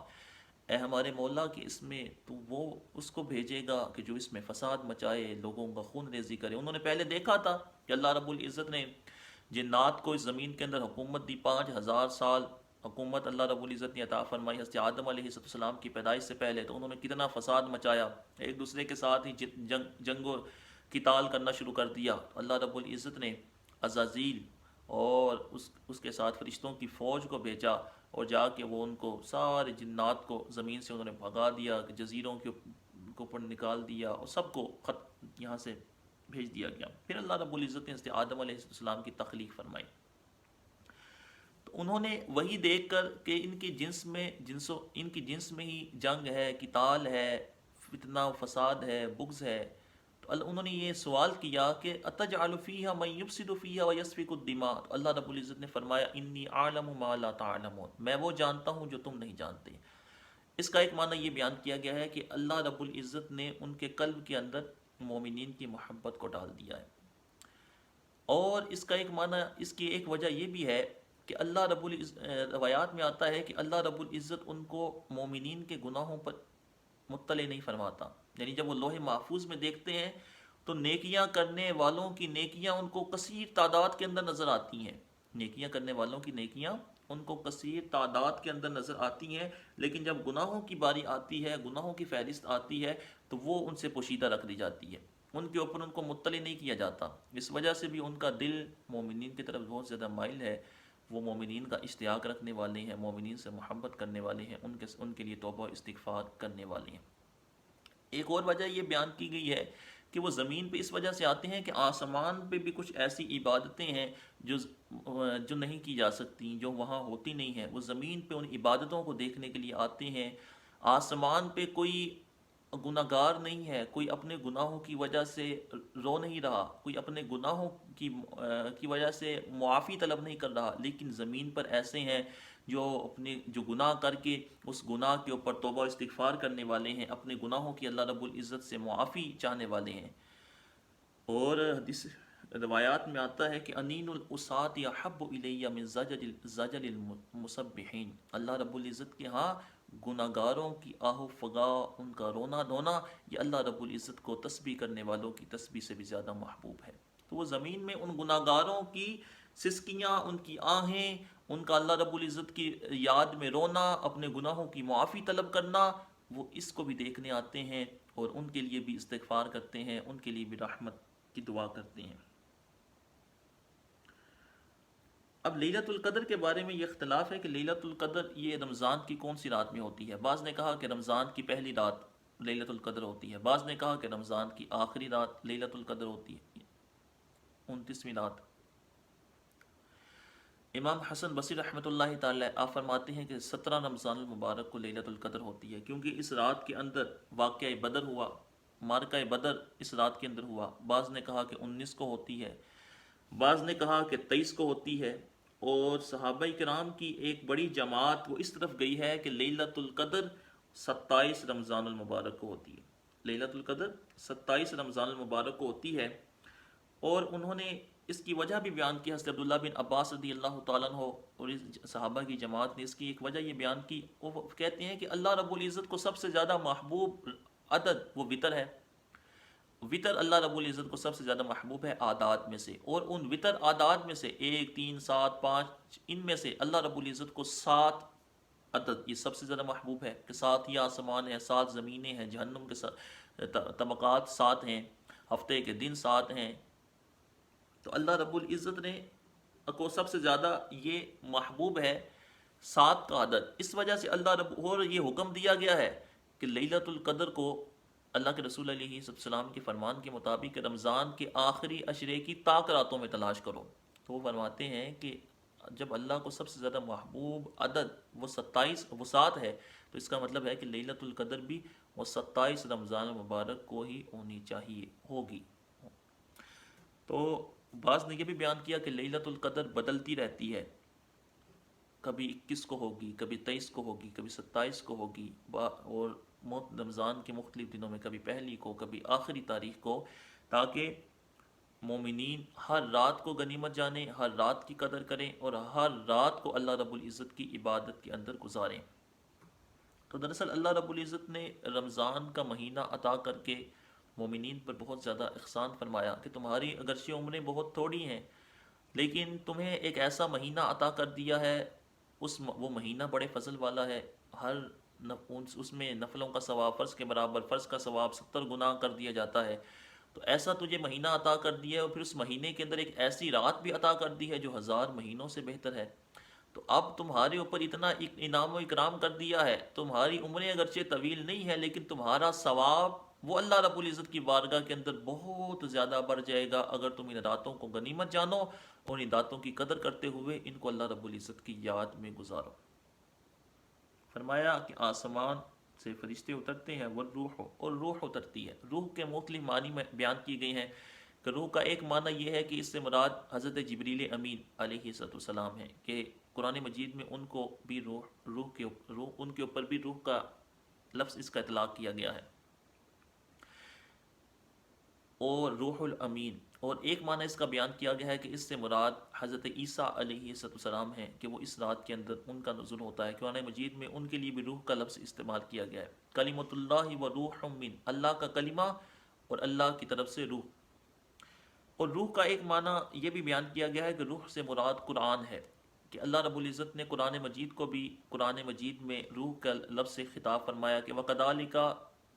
اے ہمارے مولا کہ اس میں تو وہ اس کو بھیجے گا کہ جو اس میں فساد مچائے، لوگوں کا خون ریزی کرے۔ انہوں نے پہلے دیکھا تھا کہ اللہ رب العزت نے جنات کو اس زمین کے اندر حکومت دی، 5000 سال حکومت اللہ رب العزت نے عطا فرمائی حضرت آدم علیہ السلام کی پیدائش سے پہلے، تو انہوں نے کتنا فساد مچایا، ایک دوسرے کے ساتھ ہی جنگ و قتال کرنا شروع کر دیا۔ اللہ رب العزت نے عزازیل اور اس کے ساتھ فرشتوں کی فوج کو بھیجا، اور جا کے وہ ان کو سارے جنات کو زمین سے انہوں نے بھگا دیا، جزیروں کے اوپر نکال دیا، اور سب کو یہاں سے بھیج دیا گیا۔ پھر اللہ رب العزت نے حضرت آدم علیہ السلام کی تخلیق فرمائی، تو انہوں نے وہی دیکھ کر کہ ان کی جنس میں ہی جنگ ہے، قتال ہے، فتنہ و فساد ہے، بغض ہے، تو انہوں نے یہ سوال کیا کہ اتجعل فیہا من یفسد فیہا ویسفک الدماء، تو اللہ رب العزت نے فرمایا انی اعلم ما لا تعلمون، میں وہ جانتا ہوں جو تم نہیں جانتے۔ اس کا ایک معنی یہ بیان کیا گیا ہے کہ اللہ رب العزت نے ان کے قلب کے اندر مومنین کی محبت کو ڈال دیا ہے، اور اس کا ایک معنی، اس کی ایک وجہ یہ بھی ہے کہ اللہ رب العزت، روایات میں آتا ہے کہ اللہ رب العزت ان کو مومنین کے گناہوں پر مطلع نہیں فرماتا، یعنی جب وہ لوح محفوظ میں دیکھتے ہیں تو نیکیاں کرنے والوں کی نیکیاں ان کو کثیر تعداد کے اندر نظر آتی ہیں، نیکیاں کرنے والوں کی نیکیاں ان کو کثیر تعداد کے اندر نظر آتی ہیں، لیکن جب گناہوں کی باری آتی ہے، گناہوں کی فہرست آتی ہے، تو وہ ان سے پوشیدہ رکھ دی جاتی ہے، ان کے اوپر ان کو مطلع نہیں کیا جاتا۔ اس وجہ سے بھی ان کا دل مومنین کی طرف بہت زیادہ مائل ہے، وہ مومنین کا اشتیاق رکھنے والے ہیں، مومنین سے محبت کرنے والے ہیں، ان کے لیے توبہ و استغفار کرنے والے ہیں۔ ایک اور وجہ یہ بیان کی گئی ہے کہ وہ زمین پہ اس وجہ سے آتے ہیں کہ آسمان پہ بھی کچھ ایسی عبادتیں ہیں جو نہیں کی جا سکتی، جو وہاں ہوتی نہیں ہیں، وہ زمین پہ ان عبادتوں کو دیکھنے کے لیے آتے ہیں۔ آسمان پہ کوئی گناہ گار نہیں ہے، کوئی اپنے گناہوں کی وجہ سے رو نہیں رہا، کوئی اپنے گناہوں کی وجہ سے معافی طلب نہیں کر رہا، لیکن زمین پر ایسے ہیں جو گناہ کر کے اس گناہ کے اوپر توبہ استغفار کرنے والے ہیں، اپنے گناہوں کی اللہ رب العزت سے معافی چاہنے والے ہیں۔ اور حدیث روایات میں آتا ہے کہ انین الاسات احب الی من زجل المسبحین، اللہ رب العزت کے ہاں گناہ گاروں کی آہ و فغا، ان کا رونا دھونا، یہ اللہ رب العزت کو تسبیح کرنے والوں کی تسبیح سے بھی زیادہ محبوب ہے۔ تو وہ زمین میں ان گناہ گاروں کی سسکیاں، ان کی آہیں، ان کا اللہ رب العزت کی یاد میں رونا، اپنے گناہوں کی معافی طلب کرنا، وہ اس کو بھی دیکھنے آتے ہیں، اور ان کے لیے بھی استغفار کرتے ہیں، ان کے لیے بھی رحمت کی دعا کرتے ہیں۔ اب لیلۃ القدر کے بارے میں یہ اختلاف ہے کہ لیلۃ القدر یہ رمضان کی کون سی رات میں ہوتی ہے۔ بعض نے کہا کہ رمضان کی پہلی رات لیلۃ القدر ہوتی ہے، بعض نے کہا کہ رمضان کی آخری رات لیلۃ القدر ہوتی ہے، 29ویں رات۔ امام حسن بصری رحمۃ اللہ تعالی آپ فرماتے ہیں کہ 17 رمضان المبارک کو لیلۃ القدر ہوتی ہے، کیونکہ اس رات کے اندر واقعہ بدر ہوا، معرکہ بدر اس رات کے اندر ہوا۔ بعض نے کہا کہ 19 کو ہوتی ہے، بعض نے کہا کہ 23 کو ہوتی ہے، اور صحابہ کرام کی ایک بڑی جماعت وہ اس طرف گئی ہے کہ لیلۃ القدر 27 رمضان المبارک کو ہوتی ہے، لیلۃ القدر 27 رمضان المبارک کو ہوتی ہے۔ اور انہوں نے اس کی وجہ بھی بیان کی، حضرت عبداللہ بن عباس رضی اللہ تعالیٰ عنہ اور اس صحابہ کی جماعت نے اس کی ایک وجہ یہ بیان کی، وہ کہتے ہیں کہ اللہ رب العزت کو سب سے زیادہ محبوب عدد وہ وطر ہے، وطر اللہ رب العزت کو سب سے زیادہ محبوب ہے اعداد میں سے، اور ان وطر اعداد میں سے 1، 3، 7، 5، ان میں سے اللہ رب العزت کو 7 عدد یہ سب سے زیادہ محبوب ہے کہ 7 یہ آسمان ہیں، 7 زمینیں ہیں، جہنم کے طبقات 7 ہیں، ہفتے کے دن 7 ہیں. تو اللہ رب العزت نے کو سب سے زیادہ یہ محبوب ہے 7 کا عدد. اس وجہ سے اللہ رب اور یہ حکم دیا گیا ہے کہ لیلۃ القدر کو اللہ کے رسول علیہ السلام کے فرمان کے مطابق رمضان کے آخری عشرے کی طاق راتوں میں تلاش کرو. تو وہ فرماتے ہیں کہ جب اللہ کو سب سے زیادہ محبوب عدد وہ 7 ہے، تو اس کا مطلب ہے کہ لیلۃ القدر بھی وہ 27 رمضان المبارک کو ہی ہونی چاہیے ہوگی. تو بعض نے یہ بھی بیان کیا کہ لیلۃ القدر بدلتی رہتی ہے، کبھی 21 کو ہوگی، کبھی 23 کو ہوگی، کبھی 27 کو ہوگی، اور رمضان کے مختلف دنوں میں کبھی پہلی کو، کبھی آخری تاریخ کو، تاکہ مومنین ہر رات کو غنیمت جانیں، ہر رات کی قدر کریں اور ہر رات کو اللہ رب العزت کی عبادت کے اندر گزاریں. تو دراصل اللہ رب العزت نے رمضان کا مہینہ عطا کر کے مومنین پر بہت زیادہ احسان فرمایا کہ تمہاری اگرچہ عمریں بہت تھوڑی ہیں، لیکن تمہیں ایک ایسا مہینہ عطا کر دیا ہے. وہ مہینہ بڑے فضل والا ہے. ہر اس میں نفلوں کا ثواب فرض کے برابر، فرض کا ثواب 70 گنا کر دیا جاتا ہے. تو ایسا تجھے مہینہ عطا کر دیا ہے، اور پھر اس مہینے کے اندر ایک ایسی رات بھی عطا کر دی ہے جو 1000 مہینوں سے بہتر ہے. تو اب تمہارے اوپر اتنا انعام و اکرام کر دیا ہے، تمہاری عمریں اگرچہ طویل نہیں ہے لیکن تمہارا ثواب وہ اللہ رب العزت کی بارگاہ کے اندر بہت زیادہ بڑھ جائے گا اگر تم ان راتوں کو غنیمت جانو اور ان راتوں کی قدر کرتے ہوئے ان کو اللہ رب العزت کی یاد میں گزارو. فرمایا کہ آسمان سے فرشتے اترتے ہیں، والروح، اور روح اترتی ہے. روح کے مختلف معنی میں بیان کی گئی ہیں کہ روح کا ایک معنی یہ ہے کہ اس سے مراد حضرت جبریل امین علیہ السلام ہے، کہ قرآن مجید میں ان کو بھی ان کے اوپر بھی روح کا لفظ اس کا اطلاق کیا گیا ہے. اور روح الامین، اور ایک معنی اس کا بیان کیا گیا ہے کہ اس سے مراد حضرت عیسیٰ علیہ السلام ہیں کہ وہ اس رات کے اندر ان کا نزول ہوتا ہے. قرآن مجید میں ان کے لیے بھی روح کا لفظ استعمال کیا گیا ہے. کلمۃ اللہ و روح من، اللہ کا کلمہ اور اللہ کی طرف سے روح. اور روح کا ایک معنی یہ بھی بیان کیا گیا ہے کہ روح سے مراد قرآن ہے، کہ اللہ رب العزت نے قرآن مجید کو بھی قرآن مجید میں روح کا لفظ سے خطاب فرمایا کہ وَكَذَلِكَ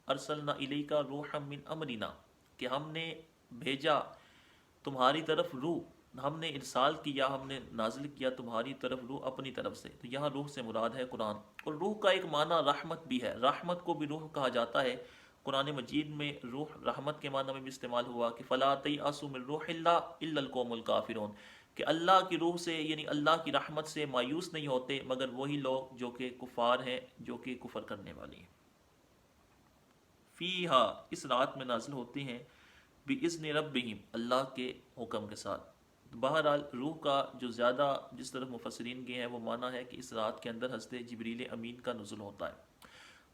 أَرْسَلْنَا إِلَيْكَ رُوحًا مِّنْ أَمْرِنَا، کہ ہم نے بھیجا تمہاری طرف روح، ہم نے ارسال کیا، ہم نے نازل کیا تمہاری طرف روح اپنی طرف سے. تو یہاں روح سے مراد ہے قرآن. اور روح کا ایک معنی رحمت بھی ہے، رحمت کو بھی روح کہا جاتا ہے. قرآن مجید میں روح رحمت کے معنی میں بھی استعمال ہوا کہ فَلَا تَيْأَسُوا مِن رُوحِ اللَّهِ إِلَّا الْقَوْمُ الْكَافِرُونَ، کہ اللہ کی روح سے یعنی اللہ کی رحمت سے مایوس نہیں ہوتے مگر وہی لوگ جو کہ کفار ہیں، جو کہ کفر کرنے والے ہیں. فیہا، اس رات میں نازل ہوتے ہیں، بِإِذْنِ رَبِّهِمْ، اللہ کے حکم کے ساتھ. بہرحال روح کا جو زیادہ جس طرف مفسرین گئے ہیں وہ معنی ہے کہ اس رات کے اندر حضرت جبریل امین کا نزول ہوتا ہے.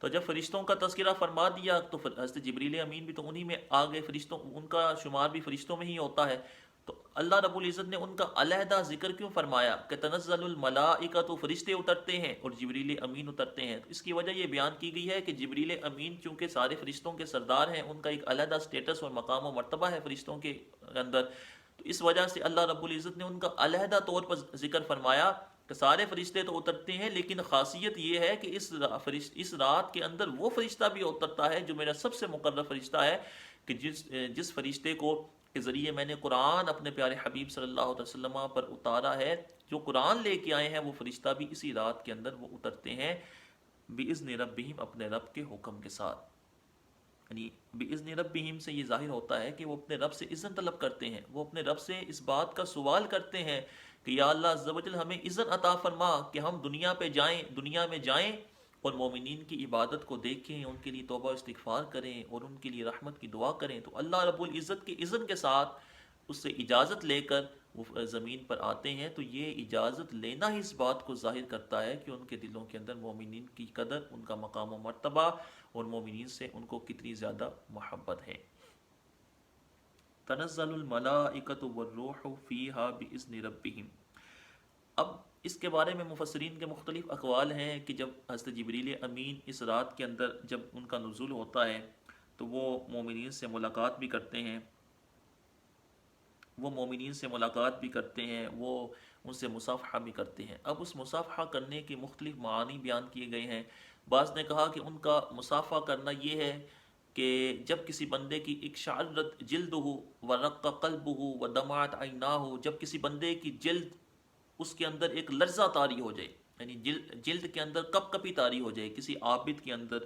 تو جب فرشتوں کا تذکرہ فرما دیا تو حضرت جبریل امین بھی تو انہی میں آگے، فرشتوں ان کا شمار بھی فرشتوں میں ہی ہوتا ہے. تو اللہ رب العزت نے ان کا علیحدہ ذکر کیوں فرمایا کہ تنزل الملائکۃ، تو فرشتے اترتے ہیں اور جبریل امین اترتے ہیں. تو اس کی وجہ یہ بیان کی گئی ہے کہ جبریل امین چونکہ سارے فرشتوں کے سردار ہیں، ان کا ایک علیحدہ سٹیٹس اور مقام و مرتبہ ہے فرشتوں کے اندر. تو اس وجہ سے اللہ رب العزت نے ان کا علیحدہ طور پر ذکر فرمایا کہ سارے فرشتے تو اترتے ہیں لیکن خاصیت یہ ہے کہ اس رات کے اندر وہ فرشتہ بھی اترتا ہے جو میرا سب سے مقرب فرشتہ ہے، کہ جس فرشتے کو کے ذریعے میں نے قرآن اپنے پیارے حبیب صلی اللہ علیہ وسلم پر اتارا ہے، جو قرآن لے کے آئے ہیں وہ فرشتہ بھی اسی رات کے اندر وہ اترتے ہیں بِإِذْنِ رَبِّهِمْ، اپنے رب کے حکم کے ساتھ. یعنی بِإِذْنِ رَبِّهِمْ سے یہ ظاہر ہوتا ہے کہ وہ اپنے رب سے اذن طلب کرتے ہیں، وہ اپنے رب سے اس بات کا سوال کرتے ہیں کہ یا اللہ عز و جل ہمیں اذن عطا فرما کہ ہم دنیا میں جائیں اور مومنین کی عبادت کو دیکھیں، ان کے لیے توبہ و استغفار کریں اور ان کے لیے رحمت کی دعا کریں. تو اللہ رب العزت کے اذن کے ساتھ اس سے اجازت لے کر وہ زمین پر آتے ہیں. تو یہ اجازت لینا ہی اس بات کو ظاہر کرتا ہے کہ ان کے دلوں کے اندر مومنین کی قدر، ان کا مقام و مرتبہ اور مومنین سے ان کو کتنی زیادہ محبت ہے. تنزل الملائکۃ والروح فیہا بإذن ربہم. اب اس کے بارے میں مفسرین کے مختلف اقوال ہیں کہ جب حضرت جبریل امین اس رات کے اندر جب ان کا نزول ہوتا ہے تو وہ مومنین سے ملاقات بھی کرتے ہیں وہ مومنین سے ملاقات بھی کرتے ہیں، وہ ان سے مصافحہ بھی کرتے ہیں۔ اب اس مصافحہ کرنے کے مختلف معانی بیان کیے گئے ہیں۔ بعض نے کہا کہ ان کا مصافحہ کرنا یہ ہے کہ جب کسی بندے کی اقشعرت جلد ہو ورق قلب ہو ودمعت عینا ہو، جب کسی بندے کی جلد اس کے اندر ایک لرزہ طاری ہو جائے، یعنی جلد کے اندر کپ کپی طاری ہو جائے کسی عابد کے اندر،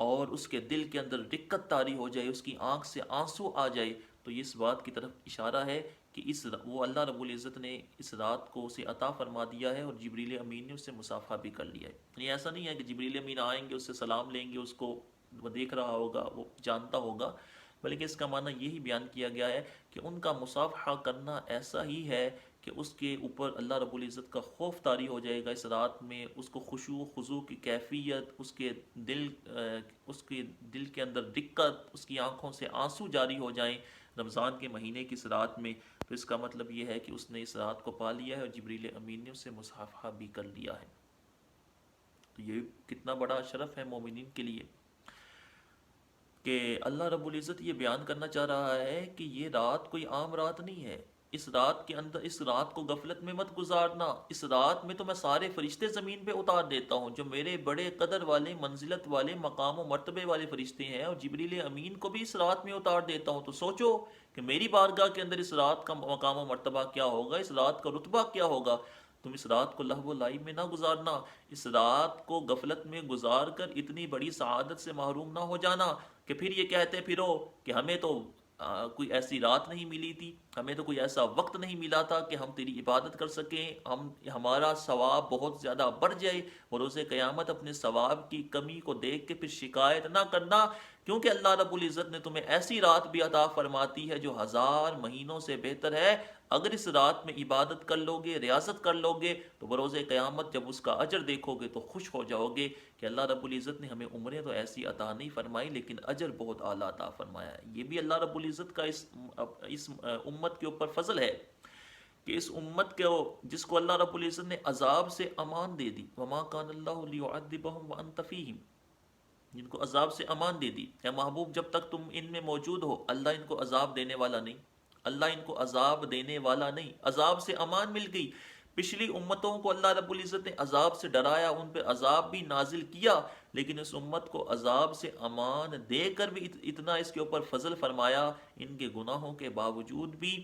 اور اس کے دل کے اندر رقت طاری ہو جائے، اس کی آنکھ سے آنسو آ جائے، تو یہ اس بات کی طرف اشارہ ہے کہ وہ اللہ رب العزت نے اس رات کو اسے عطا فرما دیا ہے، اور جبریل امین نے اس سے مصافحہ بھی کر لیا ہے۔ یعنی ایسا نہیں ہے کہ جبریل امین آئیں گے، اس سے سلام لیں گے، اس کو وہ دیکھ رہا ہوگا، وہ جانتا ہوگا، بلکہ اس کا معنی یہی بیان کیا گیا ہے کہ ان کا مصافحہ کرنا ایسا ہی ہے کہ اس کے اوپر اللہ رب العزت کا خوف طاری ہو جائے گا اس رات میں، اس کو خشوع و خضوع کی کیفیت، اس کے دل کے اندر دقت، اس کی آنکھوں سے آنسو جاری ہو جائیں رمضان کے مہینے کی اس رات میں، تو اس کا مطلب یہ ہے کہ اس نے اس رات کو پا لیا ہے، اور جبریل امین نے اس سے مصافحہ بھی کر لیا ہے۔ تو یہ کتنا بڑا شرف ہے مومنین کے لیے کہ اللہ رب العزت یہ بیان کرنا چاہ رہا ہے کہ یہ رات کوئی عام رات نہیں ہے۔ اس رات کے اندر، اس رات کو غفلت میں مت گزارنا۔ اس رات میں تو میں سارے فرشتے زمین پہ اتار دیتا ہوں، جو میرے بڑے قدر والے، منزلت والے، مقام و مرتبے والے فرشتے ہیں، اور جبریل امین کو بھی اس رات میں اتار دیتا ہوں۔ تو سوچو کہ میری بارگاہ کے اندر اس رات کا مقام و مرتبہ کیا ہوگا، اس رات کا رتبہ کیا ہوگا۔ تم اس رات کو لہو و لعب میں نہ گزارنا، اس رات کو غفلت میں گزار کر اتنی بڑی سعادت سے محروم نہ ہو جانا کہ پھر یہ کہتے پھرو کہ ہمیں تو کوئی ایسی رات نہیں ملی تھی، ہمیں تو کوئی ایسا وقت نہیں ملا تھا کہ ہم تیری عبادت کر سکیں، ہمارا ثواب بہت زیادہ بڑھ جائے، اور روز قیامت اپنے ثواب کی کمی کو دیکھ کے پھر شکایت نہ کرنا، کیونکہ اللہ رب العزت نے تمہیں ایسی رات بھی عطا فرماتی ہے جو 1000 مہینوں سے بہتر ہے۔ اگر اس رات میں عبادت کر لو گے، ریاضت کر لو گے، تو بروز قیامت جب اس کا اجر دیکھو گے تو خوش ہو جاؤ گے کہ اللہ رب العزت نے ہمیں عمریں تو ایسی عطا نہیں فرمائی، لیکن اجر بہت اعلیٰ عطا فرمایا ہے۔ یہ بھی اللہ رب العزت کا اس امت کے اوپر فضل ہے کہ اس امت کے جس کو اللہ رب العزت نے عذاب سے امان دے دی، وما کان اللہ لیعذبہم وانت فیہم، جن کو عذاب سے امان دے دی۔ اے محبوب، جب تک تم ان میں موجود ہو، اللہ ان کو عذاب دینے والا نہیں، اللہ ان کو عذاب دینے والا نہیں، عذاب سے امان مل گئی۔ پچھلی امتوں کو اللہ رب العزت نے عذاب سے ڈرایا، ان پہ عذاب بھی نازل کیا، لیکن اس امت کو عذاب سے امان دے کر بھی اتنا اس کے اوپر فضل فرمایا، ان کے گناہوں کے باوجود بھی،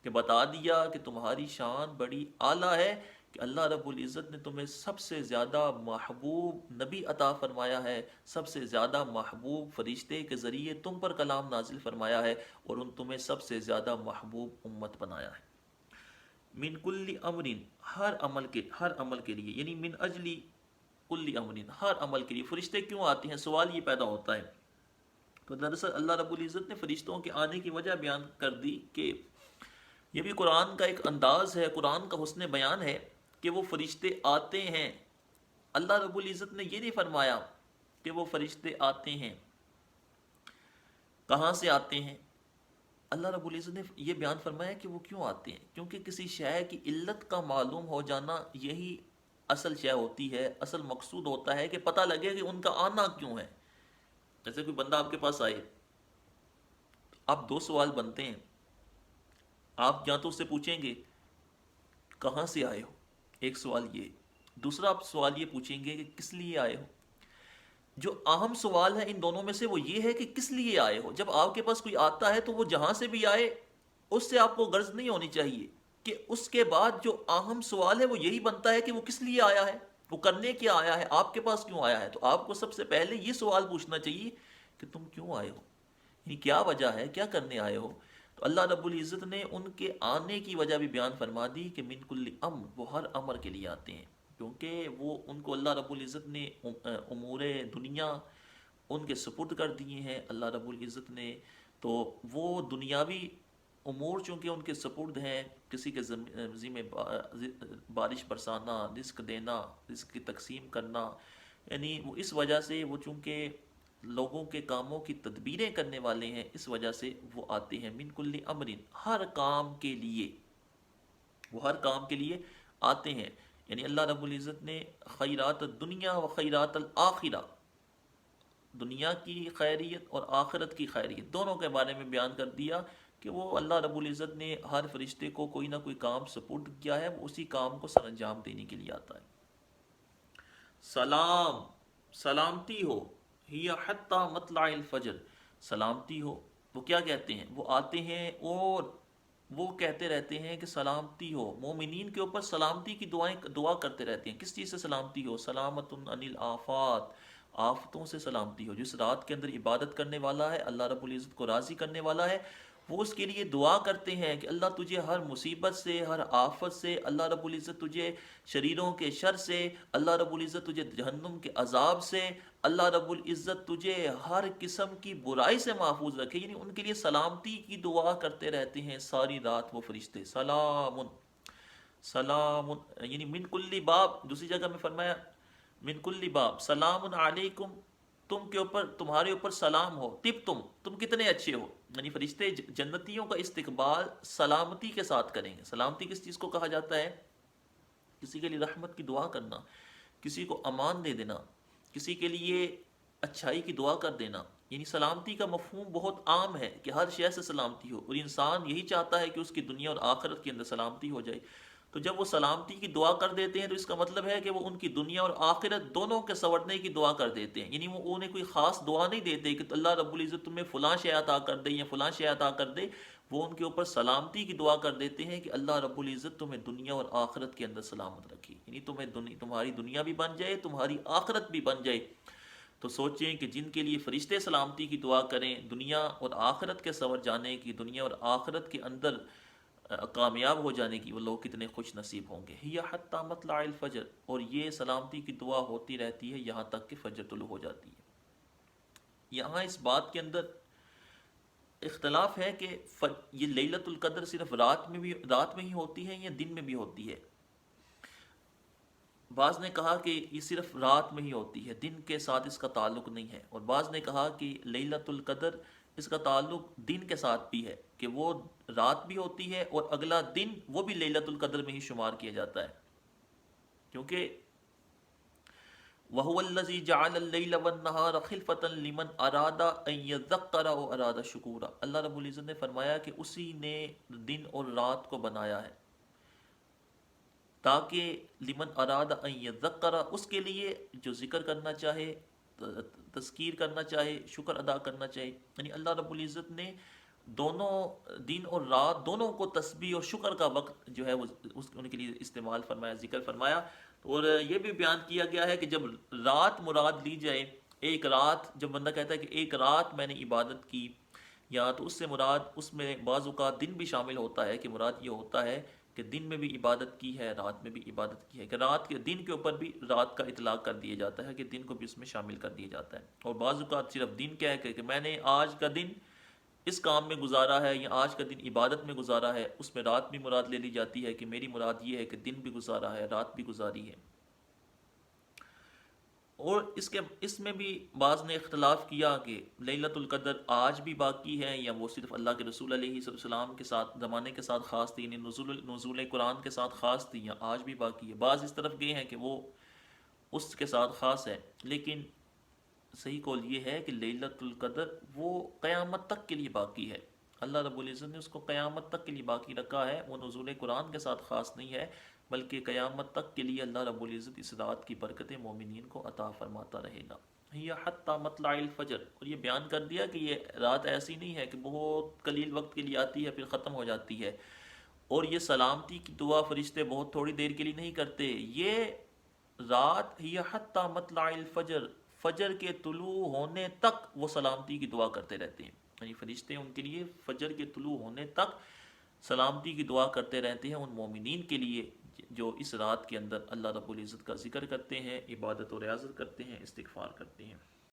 کہ بتا دیا کہ تمہاری شان بڑی اعلیٰ ہے، کہ اللہ رب العزت نے تمہیں سب سے زیادہ محبوب نبی عطا فرمایا ہے، سب سے زیادہ محبوب فرشتے کے ذریعے تم پر کلام نازل فرمایا ہے، اور ان تمہیں سب سے زیادہ محبوب امت بنایا ہے۔ من کل امرین، ہر عمل کے لیے، یعنی من اجلی کل امرین، ہر عمل کے لیے۔ فرشتے کیوں آتے ہیں؟ سوال یہ پیدا ہوتا ہے۔ تو دراصل اللہ رب العزت نے فرشتوں کے آنے کی وجہ بیان کر دی کہ یہ بھی قرآن کا ایک انداز ہے، قرآن کا حسن بیان ہے کہ وہ فرشتے آتے ہیں۔ اللہ رب العزت نے یہ نہیں فرمایا کہ وہ فرشتے آتے ہیں، کہاں سے آتے ہیں۔ اللہ رب العزت نے یہ بیان فرمایا کہ وہ کیوں آتے ہیں، کیونکہ کسی شے کی علت کا معلوم ہو جانا یہی اصل شے ہوتی ہے، اصل مقصود ہوتا ہے کہ پتہ لگے کہ ان کا آنا کیوں ہے۔ جیسے کوئی بندہ آپ کے پاس آئے، آپ دو سوال بنتے ہیں، آپ یا تو اس سے پوچھیں گے کہاں سے آئے ہو، ایک سوال یہ، دوسرا آپ سوال یہ پوچھیں گے کہ کس لیے آئے ہو۔ جو اہم سوال ہے ان دونوں میں سے وہ یہ ہے کہ کس لیے آئے ہو۔ جب آپ کے پاس کوئی آتا ہے تو وہ جہاں سے بھی آئے، اس سے آپ کو غرض نہیں ہونی چاہیے کہ اس کے بعد جو اہم سوال ہے وہ یہی بنتا ہے کہ وہ کس لیے آیا ہے، وہ کرنے کیا آیا ہے، آپ کے پاس کیوں آیا ہے۔ تو آپ کو سب سے پہلے یہ سوال پوچھنا چاہیے کہ تم کیوں آئے ہو، یعنی کیا وجہ ہے، کیا کرنے آئے ہو۔ تو اللہ رب العزت نے ان کے آنے کی وجہ بھی بیان فرما دی کہ من کل امر، وہ ہر امر کے لیے آتے ہیں، کیونکہ وہ ان کو اللہ رب العزت نے امور دنیا ان کے سپرد کر دیے ہیں اللہ رب العزت نے۔ تو وہ دنیاوی امور چونکہ ان کے سپرد ہیں، کسی کے ذمہ بارش برسانا، رزق دینا، رزق کی تقسیم کرنا، یعنی وہ اس وجہ سے وہ چونکہ لوگوں کے کاموں کی تدبیریں کرنے والے ہیں، اس وجہ سے وہ آتے ہیں۔ من کل امرن، ہر کام کے لیے، وہ ہر کام کے لیے آتے ہیں۔ یعنی اللہ رب العزت نے خیرات الدنیا و خیرات الآخرہ، دنیا کی خیریت اور آخرت کی خیریت دونوں کے بارے میں بیان کر دیا کہ وہ اللہ رب العزت نے ہر فرشتے کو کوئی نہ کوئی کام سپرد کیا ہے، وہ اسی کام کو سر انجام دینے کے لیے آتا ہے۔ سلام، سلامتی ہو، ہی حتی مطلع الفجر، سلامتی ہو۔ وہ کیا کہتے ہیں؟ وہ آتے ہیں اور وہ کہتے رہتے ہیں کہ سلامتی ہو، مومنین کے اوپر سلامتی کی دعا کرتے رہتے ہیں۔ کس چیز سے سلامتی ہو؟ سلامت عن الآفات، آفتوں سے سلامتی ہو۔ جس رات کے اندر عبادت کرنے والا ہے، اللہ رب العزت کو راضی کرنے والا ہے، وہ اس کے لیے دعا کرتے ہیں کہ اللہ تجھے ہر مصیبت سے، ہر آفت سے، اللہ رب العزت تجھے شریروں کے شر سے، اللہ رب العزت تجھے جہنم کے عذاب سے، اللہ رب العزت تجھے ہر قسم کی برائی سے محفوظ رکھے۔ یعنی ان کے لیے سلامتی کی دعا کرتے رہتے ہیں ساری رات وہ فرشتے۔ سلام، سلام، یعنی من کل باب، دوسری جگہ میں فرمایا من کل باب سلام علیکم، تم کے اوپر، تمہارے اوپر سلام ہو، تم کتنے اچھے ہو۔ یعنی فرشتے جنتیوں کا استقبال سلامتی کے ساتھ کریں گے۔ سلامتی کس چیز کو کہا جاتا ہے؟ کسی کے لیے رحمت کی دعا کرنا، کسی کو امان دے دینا، کسی کے لیے اچھائی کی دعا کر دینا۔ یعنی سلامتی کا مفہوم بہت عام ہے کہ ہر شے سے سلامتی ہو، اور انسان یہی چاہتا ہے کہ اس کی دنیا اور آخرت کے اندر سلامتی ہو جائے۔ تو جب وہ سلامتی کی دعا کر دیتے ہیں تو اس کا مطلب ہے کہ وہ ان کی دنیا اور آخرت دونوں کے سنورنے کی دعا کر دیتے ہیں۔ یعنی وہ انہیں کوئی خاص دعا نہیں دیتے کہ اللہ رب العزت تمہیں فلاں شے عطا کر دے یا فلاں شے عطا کر دے، وہ ان کے اوپر سلامتی کی دعا کر دیتے ہیں کہ اللہ رب العزت تمہیں دنیا اور آخرت کے اندر سلامت رکھے، یعنی تمہاری دنیا بھی بن جائے، تمہاری آخرت بھی بن جائے۔ تو سوچیں کہ جن کے لیے فرشتے سلامتی کی دعا کریں، دنیا اور آخرت کے سنور جانے کی، دنیا اور آخرت کے اندر کامیاب ہو جانے کی، وہ لوگ کتنے خوش نصیب ہوں گے۔ ہی حتی مطلع الفجر، اور یہ سلامتی کی دعا ہوتی رہتی ہے یہاں تک کہ فجر طلوع ہو جاتی ہے۔ یہاں اس بات کے اندر اختلاف ہے کہ یہ لیلۃ القدر صرف رات میں ہی ہوتی ہے یا دن میں بھی ہوتی ہے۔ بعض نے کہا کہ یہ صرف رات میں ہی ہوتی ہے، دن کے ساتھ اس کا تعلق نہیں ہے، اور بعض نے کہا کہ لیلۃ القدر اس کا تعلق دن کے ساتھ بھی ہے، کہ وہ رات بھی ہوتی ہے اور اگلا دن وہ بھی لیلۃ القدر میں ہی شمار کیا جاتا ہے، کیونکہ وَهُوَ الَّذِي جَعَلَ اللَّيْلَ وَالنَّهَارَ خِلْفَةً لِمَنْ أَرَادَ أَن يَذَّكَّرَ أَوْ أَرَادَ شُكُورًا۔ اللہ رب العزت نے فرمایا کہ اسی نے دن اور رات کو بنایا ہے تاکہ لمن اراد ان یذکر، اس کے لیے جو ذکر کرنا چاہے، تذکیر کرنا چاہے، شکر ادا کرنا چاہے۔ یعنی اللہ رب العزت نے دونوں دن اور رات دونوں کو تسبیح اور شکر کا وقت جو ہے وہ ان کے لیے استعمال فرمایا، ذکر فرمایا۔ اور یہ بھی بیان کیا گیا ہے کہ جب رات مراد لی جائے، ایک رات، جب بندہ کہتا ہے کہ ایک رات میں نے عبادت کی، یا تو اس سے مراد، اس میں بعض اوقات دن بھی شامل ہوتا ہے، کہ مراد یہ ہوتا ہے کہ دن میں بھی عبادت کی ہے، رات میں بھی عبادت کی ہے، کہ رات کے دن کے اوپر بھی رات کا اطلاق کر دیا جاتا ہے، کہ دن کو بھی اس میں شامل کر دیا جاتا ہے۔ اور بعض اوقات صرف دن کہہ کہ میں نے آج کا دن اس کام میں گزارا ہے، یا آج کا دن عبادت میں گزارا ہے، اس میں رات بھی مراد لے لی جاتی ہے کہ میری مراد یہ ہے کہ دن بھی گزارا ہے، رات بھی گزاری ہے۔ اور اس میں بھی بعض نے اختلاف کیا کہ لیلۃ القدر آج بھی باقی ہے، یا وہ صرف اللہ کے رسول علیہ السلام کے ساتھ، زمانے کے ساتھ خاص تھی، یعنی نزول قرآن کے ساتھ خاص تھی، یا آج بھی باقی ہے۔ بعض اس طرف گئے ہیں کہ وہ اس کے ساتھ خاص ہے، لیکن صحیح قول یہ ہے کہ لیلۃ القدر وہ قیامت تک کے لیے باقی ہے۔ اللہ رب العزت نے اس کو قیامت تک کے لیے باقی رکھا ہے، وہ نزول قرآن کے ساتھ خاص نہیں ہے، بلکہ قیامت تک کے لیے اللہ رب العزت اس رات کی برکتیں مومنین کو عطا فرماتا رہے گا۔ یہ حتی مطلع الفجر، اور یہ بیان کر دیا کہ یہ رات ایسی نہیں ہے کہ بہت قلیل وقت کے لیے آتی ہے پھر ختم ہو جاتی ہے، اور یہ سلامتی کی دعا فرشتے بہت تھوڑی دیر کے لیے نہیں کرتے۔ یہ رات ہی حتی مطلع الفجر، فجر کے طلوع ہونے تک وہ سلامتی کی دعا کرتے رہتے ہیں۔ یعنی فرشتے ان کے لیے فجر کے طلوع ہونے تک سلامتی کی دعا کرتے رہتے ہیں، ان مومنین کے لیے جو اس رات کے اندر اللہ رب العزت کا ذکر کرتے ہیں، عبادت و ریاضت کرتے ہیں، استغفار کرتے ہیں۔